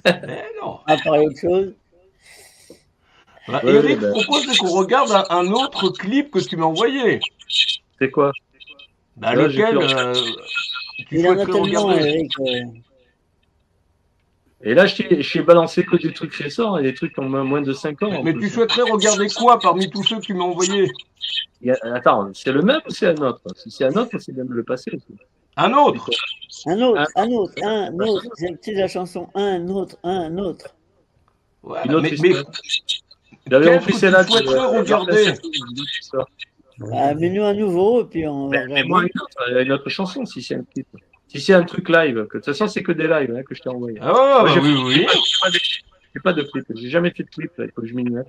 Mais non. On va parler autre chose. Eric propose qu'on regarde un autre clip que tu m'as envoyé. C'est quoi? Lequel tu souhaiterais regarder? Eric, Et là, je t'ai balancé que des trucs récents et des trucs qui ont moins de 5 ans. Mais tu souhaiterais regarder quoi parmi tous ceux que tu m'as envoyés? Attends, c'est le même ou c'est un autre? Si c'est un autre, c'est bien de le passer aussi. Un autre. Un autre. C'est la chanson un autre. Ouais, mais il avait repris celle-là. Tu souhaiterais regarder? Mets-nous un nouveau, et puis on va regarder. Moi, une autre chanson, si c'est un clip. Si c'est un truc live, de toute façon, c'est que des lives hein, que je t'ai envoyé. Ah ouais, oui. J'ai pas de clip. J'ai jamais fait de clip, là, il faut que je m'y mette.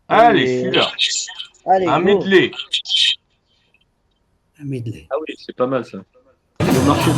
Allez, celui-là. Un medley. Un medley. Ah oui, c'est pas mal ça. Le marché de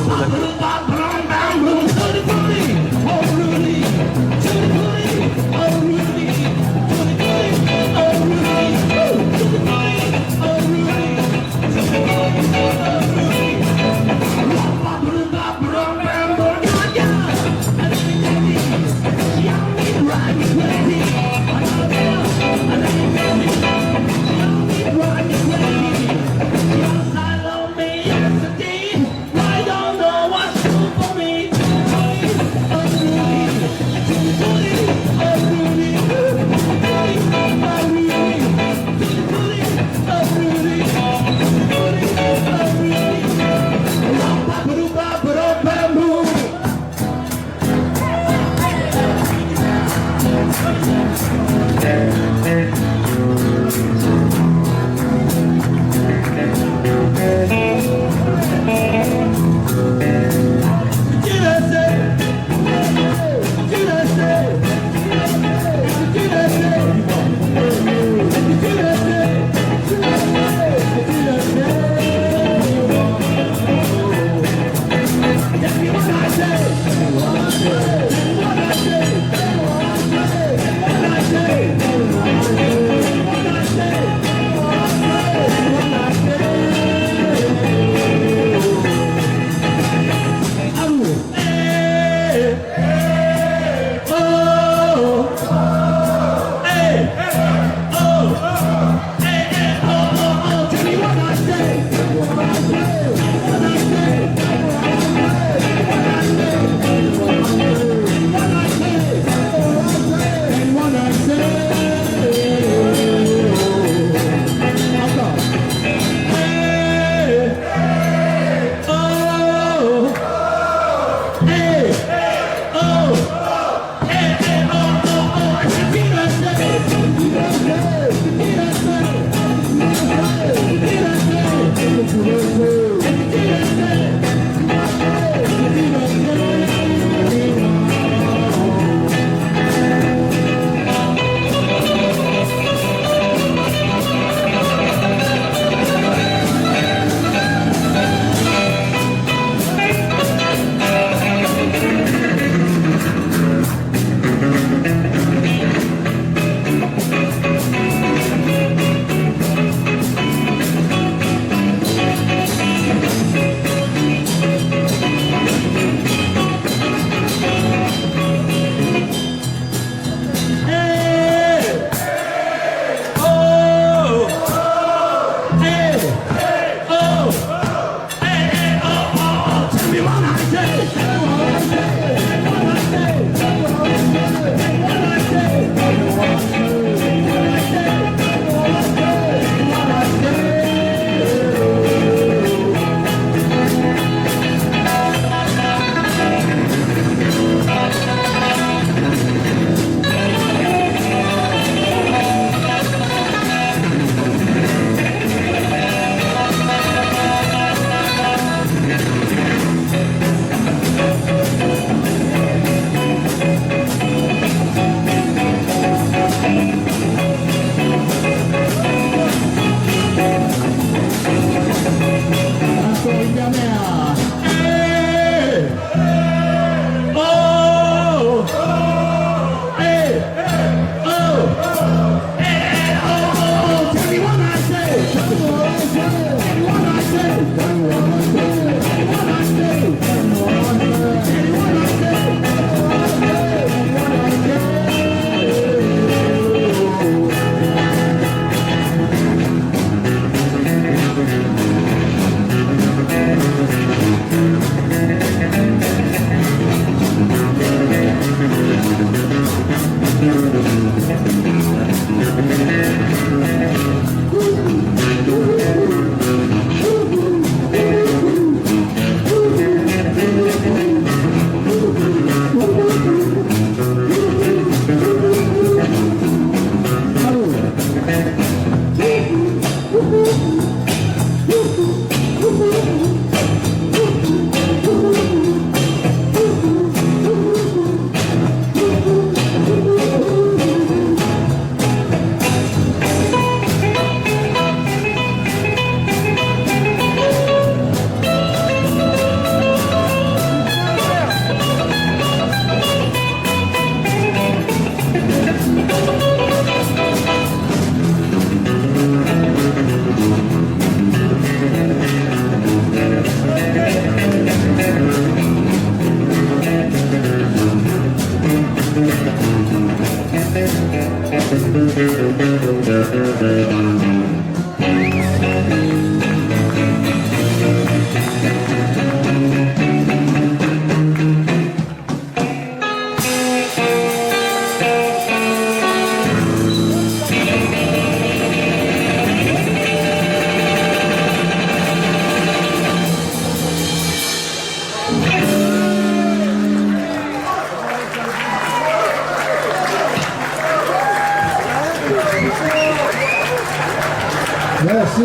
Merci.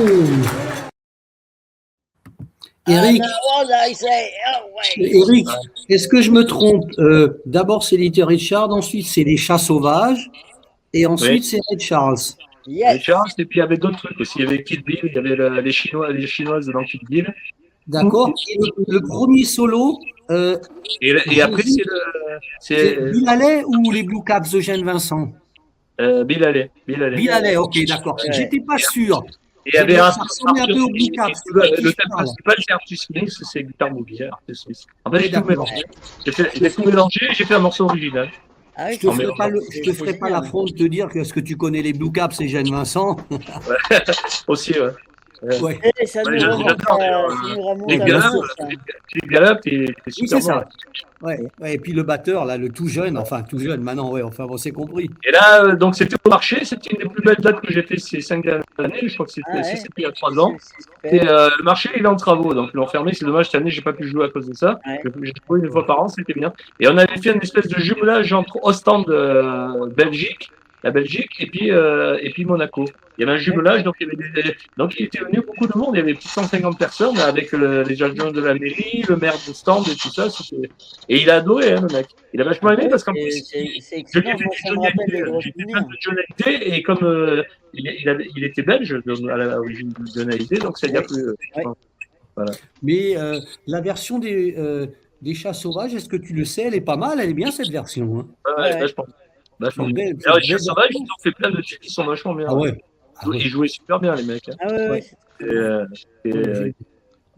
Eric, Eric, est-ce que je me trompe? D'abord, c'est Little Richard, ensuite, c'est les chats sauvages, et ensuite, c'est Ray Charles. Ray Charles, et puis il y avait d'autres trucs aussi. Il y avait Kid Bill, il y avait les Chinoises dans Kid Bill. D'accord. Et le premier solo, Et après, c'est Bill Haley ou les Blue Caps de Eugène Vincent? Bill Haley. Bill Haley, ok, d'accord. J'étais pas sûr. Et il y avait Ça ressemblait un peu aux Blue Caps. le thème principal, c'est Artus Smith, c'est Guitar Boogie. Artus Smith. En fait, j'ai tout mélangé. J'ai tout mélangé et j'ai fait un morceau original. Ah oui, Je te ferai pas l'affront de te dire que est-ce que tu connais les Blue Caps et Eugène Vincent? Aussi, ouais. Ouais. Ça nous remonte Les à la Gallup, source, hein. t'es Oui, super c'est ça. bon. Ouais. Et puis le batteur, là, le tout jeune, maintenant, ouais, enfin, on s'est compris. Et là, donc c'était au marché, c'était une des plus belles dates que j'ai fait ces 5 dernières années, je crois que c'était il y a 3 ans. Et le marché, il est en travaux, donc ils l'ont fermé, c'est dommage, cette année, j'ai pas pu jouer à cause de ça. J'ai joué une fois par an, c'était bien. Et on avait fait une espèce de jumelage entre Ostende, Belgique, la Belgique, et puis Monaco. Il y avait un jumelage, donc il était venu beaucoup de monde, il y avait plus de 150 personnes avec les agents de la mairie, le maire de stand et tout ça. Et il a adoré, hein, le mec. Il a vachement aimé parce qu'en plus, c'est excellent, moi, ça me rappelle des gros souvenirs. Johnny Hallyday, et comme il était belge à l'origine de Johnny Hallyday, donc ça y a plus. Voilà. Mais la version des chats sauvages, est-ce que tu le sais, elle est pas mal, elle est bien cette version. Hein. Ouais, vachement. Vachement bien. Alors, les chats sauvages, ils ont fait plein de titres qui sont vachement bien. Ah ouais. Ils jouaient super bien, les mecs. Hein. Ah ouais.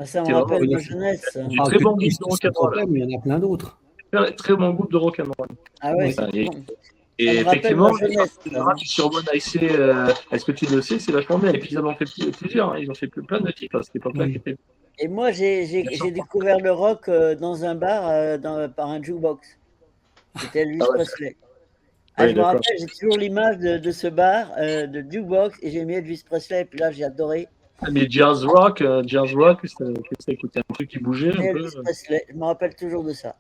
Ça me rappelle ma jeunesse. Très bon groupe de rock'n'roll. Il y en a plein d'autres. Très bon groupe de rock'n'roll. Ah ouais, et effectivement, sur One I Say, est-ce que tu le sais, c'est vachement bien. Et puis ils en ont fait plusieurs, hein. Ils ont fait plein de titres à cette époque-là. Et moi, j'ai découvert le rock dans un bar par un jukebox. C'était Elvis Presley. Je me rappelle, j'ai toujours l'image de ce bar, de jukebox, et j'ai mis Elvis Presley, et puis là, j'ai adoré. Mais jazz rock, ça écoutait un truc qui bougeait un peu. Elvis Presley, je me rappelle toujours de ça.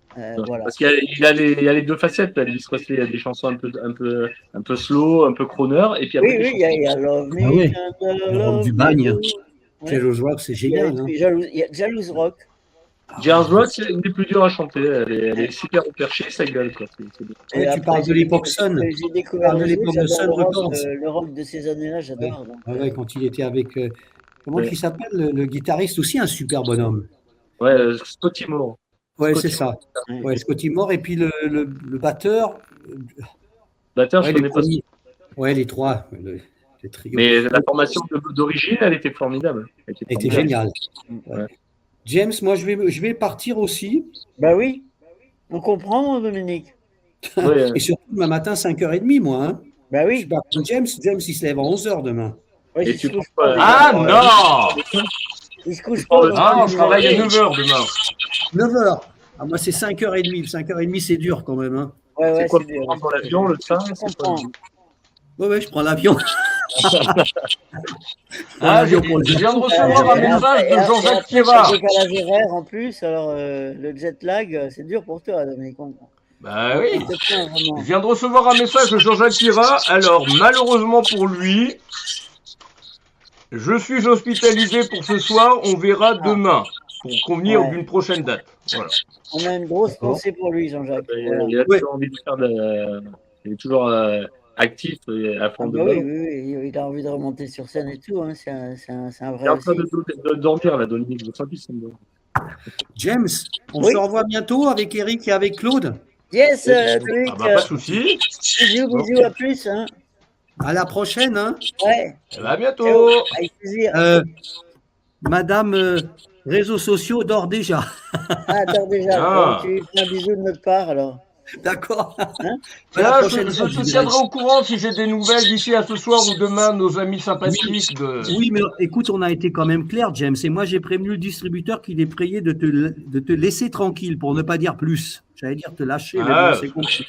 Voilà. Parce qu'il y a les deux facettes, Elvis Presley. Il y a des chansons un peu slow, un peu crooner, et puis après, il y a Love Me, le rock du bagne. Jazz rock, c'est génial. Il y a Jalouse Rock. Jazz rock, c'est une des plus dures à chanter. Elle est super perchée, ça gueule. Quoi. Tu parles de l'époque Sun. J'ai découvert le rock de ces années-là, j'adore. Ouais, quand il était avec. Comment il s'appelle le guitariste aussi, un super bonhomme. Ouais, Scotty Moore. Ouais, c'est ça. Ouais, Scotty Moore. Et puis le batteur. Je connais pas. Ouais, les trois. Mais la formation d'origine, elle était formidable. Elle était géniale. Ouais. James, moi, je vais partir aussi. Bah oui, on comprend, Dominique. Et surtout, demain matin, 5h30, moi. Hein. Bah oui. Je pars pour James, il se lève à 11h demain. Ouais, et tu couche pas. Ah non. Il se couche pas. Ah, je travaille à 9h demain. 9h. Ah, moi, c'est 5h30. 5h30, c'est dur quand même. Hein. Ouais, c'est quoi, pour prendre l'avion, le train? Ouais, je prends l'avion. Je viens de recevoir un message de Jean-Jacques Pierrat. Décalage horaire en plus, alors le jet lag, c'est dur pour toi, Dominique. Bah oui. Je viens de recevoir un message de Jean-Jacques Pierrat. Alors, malheureusement pour lui, je suis hospitalisé pour ce soir. On verra demain pour convenir d'une prochaine date. Voilà. On a une grosse pensée pour lui, Jean-Jacques. Il a toujours envie de faire il est toujours actif et à fond de oui, il a envie de remonter sur scène et tout. Hein. C'est un vrai. Il est en train de dormir, là, Dominique. Je sens qu'il s'en dort. James, on se revoit bientôt avec Eric et avec Claude. Yes, Dominique. Pas de souci. Bisous, à plus. Hein. À la prochaine. Hein. Ouais. À bientôt. Avec plaisir. Madame, réseaux sociaux dort déjà. Dort déjà. Tu fais un bisou de notre part alors. D'accord. Hein Là, La je prochaine fois, te je dirai. tiendrai au courant si j'ai des nouvelles d'ici à ce soir ou demain, nos amis sympathiques de. Oui, mais écoute, on a été quand même clair, James. Et moi, j'ai prévenu le distributeur qu'il est prié de te laisser tranquille, pour ne pas dire plus. J'allais dire te lâcher, mais Ah. bon, c'est compris.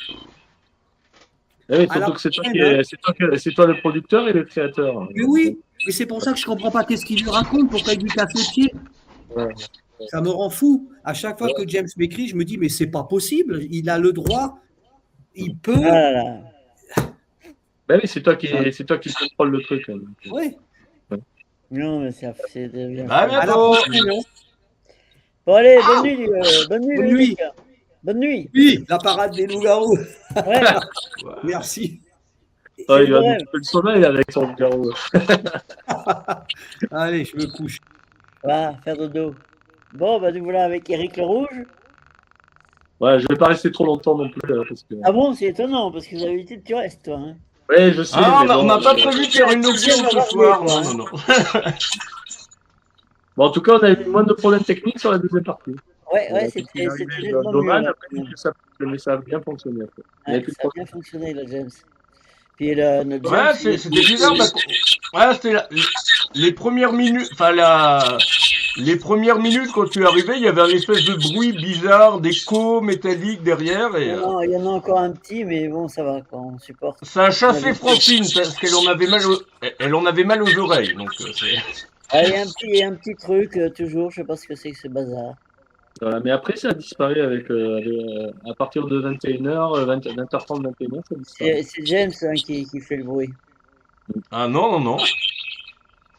Oui, À surtout la que c'est toi, prochaine, c'est toi le producteur et le créateur. Mais oui, mais c'est pour ça que je comprends pas qu'est-ce qu'il lui raconte, pourquoi il lui casse le pied. Ouais. Ça me rend fou. À chaque fois que James m'écrit, je me dis, mais c'est pas possible. Il a le droit, il peut. Ah là là. Ben oui, c'est toi qui contrôle le truc. Hein. Oui. Non, mais c'est bien. À À la bientôt. prochaine. Hein. Bon, allez, bonne nuit, Bonne les nuit. gars. Bonne nuit. Oui, la parade des loups-garous. Ouais, Merci. Ah, c'est il va vrai. nous couper le sommeil avec son garou. Allez, je me couche. Va, faire dodo. Bon, bah nous voilà avec Eric le Rouge. Ouais, je vais pas rester trop longtemps non plus. Parce que... Ah bon, c'est étonnant, parce que d'habitude tu restes, toi. Hein. Ouais, je sais. Ah, mais on bon, n'a pas prévu de faire une option ce soir. Non, non, non. Bon, en tout cas, on a eu moins de problèmes techniques sur la deuxième partie. Ouais, C'était c'était nettement mieux. dommage, Là. après, mais ça a bien fonctionné. Après. Il y a Ouais, plus de ça a bien fonctionné, là, James. Puis notre Ouais, James, c'était bizarre. Ouais, c'était les premières minutes. Enfin, les premières minutes quand tu es arrivé, il y avait un espèce de bruit bizarre, d'écho métallique derrière. Et, non, il y en a encore un petit, mais bon, ça va, quoi, on supporte. ça a chassé Francine parce qu'elle en avait mal aux oreilles. Donc, Il y a un petit truc, toujours, je sais pas ce que c'est que ce bazar. Voilà, mais après, ça a disparu à partir de 21h, 20h30, 21h, ça disparaît. C'est James hein, qui fait le bruit. Ah non, non, non.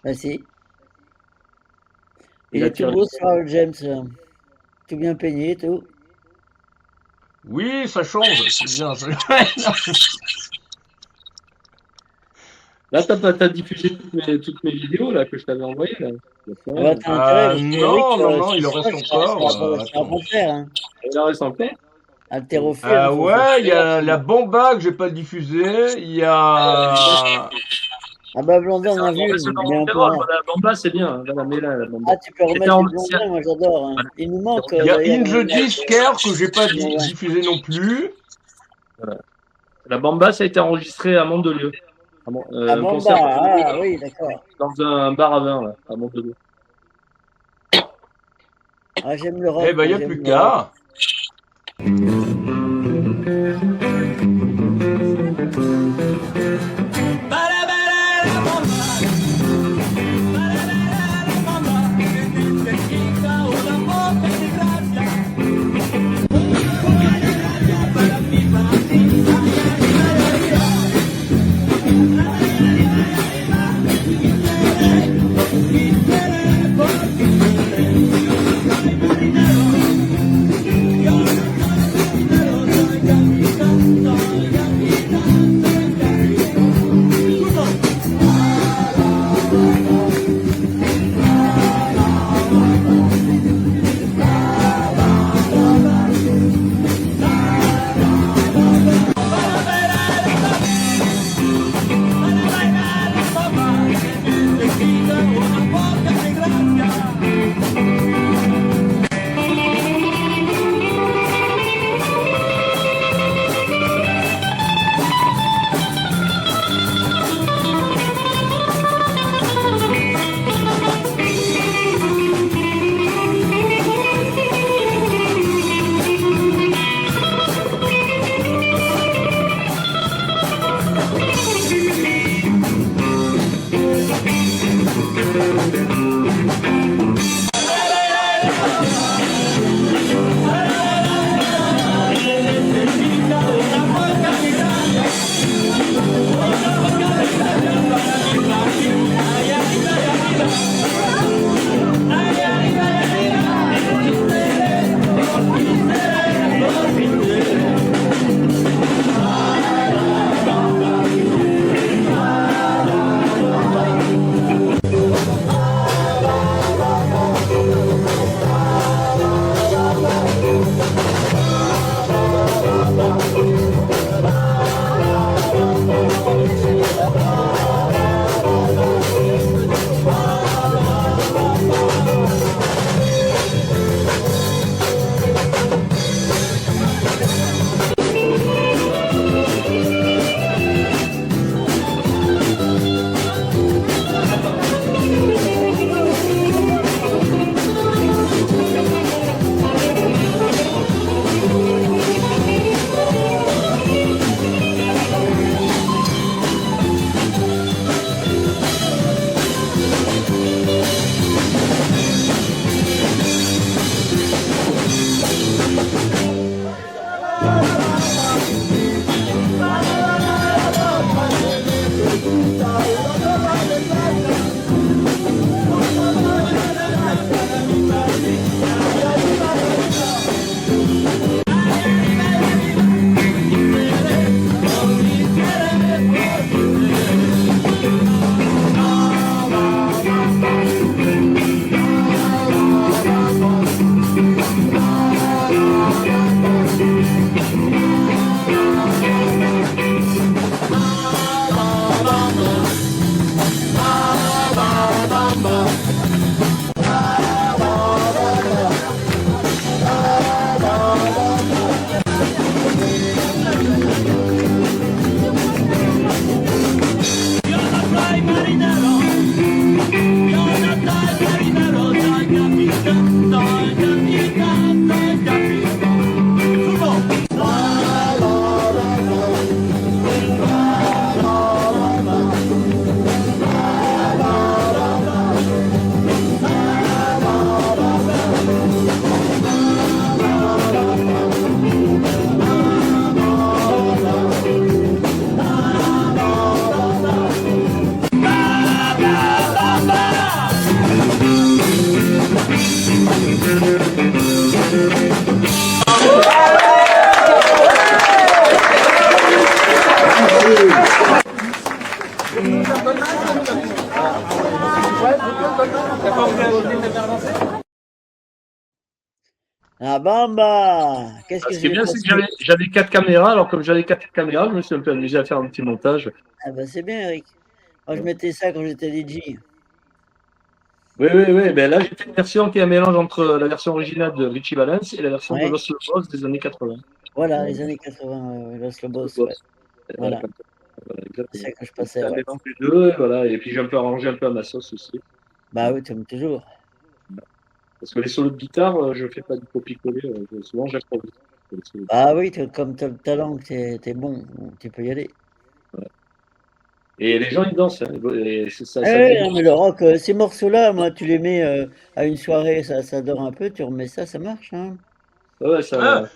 Ah si. Il est tout beau ce soir, James. Tout bien peigné, tout. Oui, ça change, c'est bien. Là, t'as diffusé toutes mes vidéos là, que je t'avais envoyées. Là. Non, il en reste encore. Hein. Il en reste encore. Haltérophile. Ouais, il y a la Bamba que j'ai pas diffusée. Il y a. Ah bah Blondin, on a vu. La Bamba, c'est bien. Voilà, mets-la, la Bamba. Ah, tu peux remettre le Blondin, moi j'adore. Hein. Il nous manque. Il y a In the Discare que j'ai pas diffusé non plus. Voilà. La Bamba, ça a été enregistré à Mandelieu. Ah oui, d'accord. Dans un bar à vin, là, à Mandelieu. Ah, j'aime le rock. Eh ben, il n'y a plus qu'à. Yo Ah Bamba, qu'est-ce que Ce qui est j'ai bien, c'est passé? que j'avais 4 caméras. Alors, comme j'avais 4 caméras, je me suis un peu amusé à faire un petit montage. Ah bah c'est bien, Eric. Moi, je mettais ça quand j'étais DJ. Oui. Ben là, j'ai fait une version qui est un mélange entre la version originale de Richie Valens et la version de Los Lobos des années 80. Voilà, les années 80, Los Lobos, ouais. Voilà. C'est ça que je passais, Un ouais. mélange des deux, voilà. Et puis j'ai un peu arrangé un peu à ma sauce aussi. Bah oui, comme toujours. Parce que les solos de guitare, je fais pas du copier-coller. Souvent, j'improvise. Ah oui, comme tu as le talent, que t'es bon, tu peux y aller. Ouais. Et les gens, ils dansent. Hein. Et ça Non, mais le rock, ces morceaux-là, moi, tu les mets à une soirée, ça dort un peu, tu remets ça, ça marche. Hein. Ouais, ça.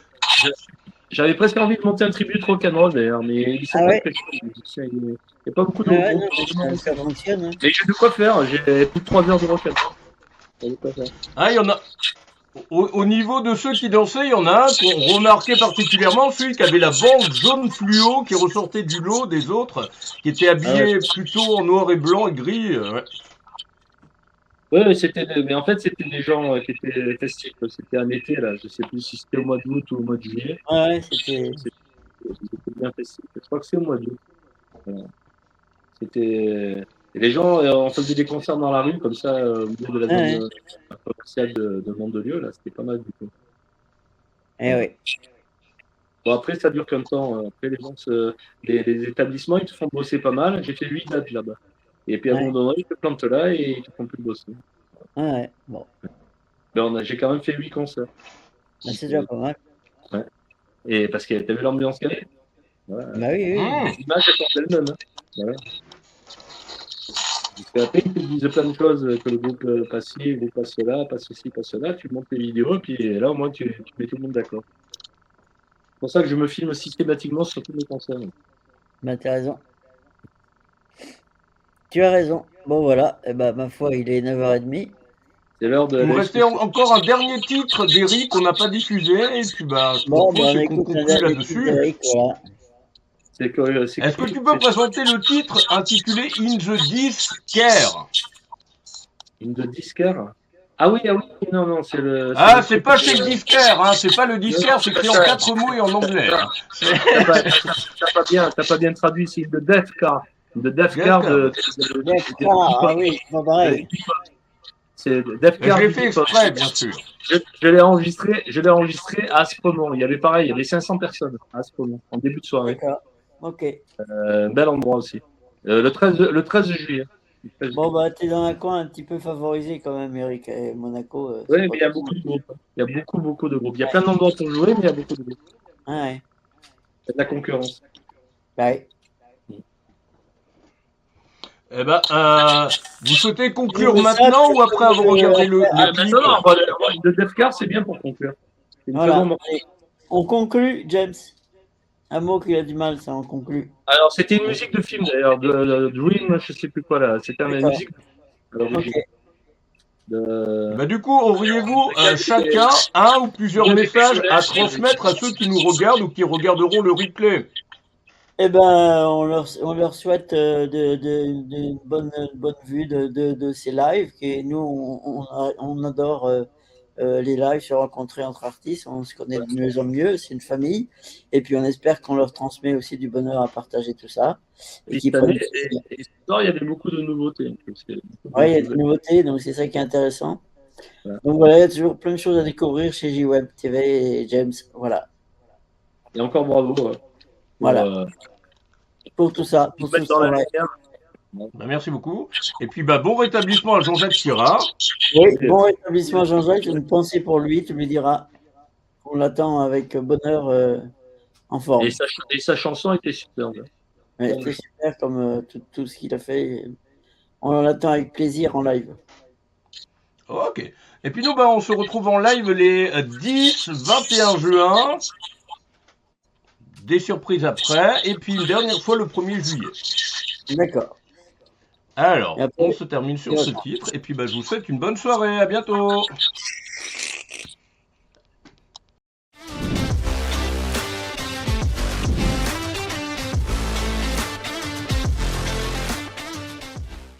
J'avais presque envie de monter un tribut rock'n'roll d'ailleurs, mais ils sont pas très chauds. Il n'y a pas beaucoup de groupes. Ça fonctionne. Hein. Mais j'ai de quoi faire. J'ai plus de 3 heures de rock'n'roll. Ah, il y en a. Au niveau de ceux qui dansaient, il y en a un qu'on remarquait particulièrement, celui qui avait la bande jaune fluo qui ressortait du lot des autres, qui était habillé plutôt en noir et blanc et gris. Ouais. Oui, mais en fait, c'était des gens qui étaient festifs. C'était un été, là. Je sais plus si c'était au mois d'août ou au mois de juillet. Ouais, c'était bien festif. Je crois que c'est au mois d'août. Voilà. C'était. Et les gens, on faisait des concerts dans la rue, comme ça, au milieu de la zone commerciale de Mandelieu, là. C'était pas mal du tout. Oui. Bon, après, ça dure comme temps. Après, les gens, les établissements, ils te font bosser pas mal. J'ai fait 8 dates là-bas. Et puis à un moment donné, ils te plantent là et ils te font plus bosser. Ouais, bon. Ben, j'ai quand même fait 8 concerts. Ben, c'est déjà pas mal. Ouais. Et parce que t'as vu l'ambiance qu'il y avait. Voilà. Bah oui. Les images, elles sont elles-mêmes. Hein. Voilà. Et après, ils te disent plein de choses, que le groupe passe ci, le groupe passe cela, passe ceci, passe cela. Tu montes tes vidéos, puis là, au moins, tu mets tout le monde d'accord. C'est pour ça que je me filme systématiquement sur tous mes concerts. Bah, t'as raison. Tu as raison. Bon, voilà. Et bah, ma foi, il est 9h30. C'est l'heure de. Il me restait encore un dernier titre d'Eric qu'on n'a pas diffusé. Et puis, bah, bon, bah, on qu'on écoute conclut là-dessus. Voilà. Est-ce que tu peux présenter le titre intitulé In the Disc-Care? In the Disc-Care? Ah oui, non, c'est le. Ah, c'est pas chez le Disquaire, hein, c'est pas le Disquaire, c'est écrit en 4 mots et en anglais. Hein. T'as pas bien traduit, c'est The Death Car. The Death Car de. Ah oui, c'est pas pareil. C'est Death Car. Je l'ai fait exprès, bien sûr. Je l'ai enregistré à Aspremont. Il y avait 500 personnes à Aspremont, en début de soirée. D'accord, ok. Bel endroit aussi. Le 13 juillet. Bon, bah, t'es dans un coin un petit peu favorisé quand même, Eric, et Monaco. Oui, mais il y a beaucoup de groupes. Il y a beaucoup de groupes. Il y a plein d'endroits pour jouer, mais il y a beaucoup de groupes. Ah ouais. Il y a de la concurrence. Ouais. Eh ben, vous souhaitez conclure maintenant ou après avoir regardé le clip? Non, le Death Car, c'est bien pour conclure. Voilà. On conclut, James. Un mot qui a du mal, ça, on conclut. Alors, c'était une musique de film, d'ailleurs, de Dream, je sais plus quoi, là. C'était une musique Bah, du coup, auriez-vous chacun un ou plusieurs messages à transmettre à ceux qui nous regardent ou qui regarderont le replay? Eh ben, on leur souhaite de bonne vue de ces lives. Et nous, on adore les lives, se rencontrer entre artistes. On se connaît de mieux en mieux. C'est une famille. Et puis, on espère qu'on leur transmet aussi du bonheur à partager tout ça. Et il y avait beaucoup de nouveautés. Oui, il y a des nouveautés. Donc, c'est ça qui est intéressant. Voilà. Donc, voilà, il y a toujours plein de choses à découvrir chez JWeb TV et James. Voilà. Et encore bravo. Voilà. Pour tout ça. Pour tout ça. Bah, merci beaucoup. Et puis, bah, bon rétablissement à Jean-Jacques Girard. Oui, bon rétablissement à Jean-Jacques. J'ai une pensée pour lui, tu lui diras. On l'attend avec bonheur en forme. Et sa chanson était superbe. Ouais, c'était super comme tout ce qu'il a fait. On l'attend avec plaisir en live. Ok. Et puis nous, bah, on se retrouve en live les 10, 21 juin. Des surprises après. Et puis une dernière fois le 1er juillet. D'accord. Alors, on se termine sur ce titre. Et puis, bah, je vous souhaite une bonne soirée. À bientôt.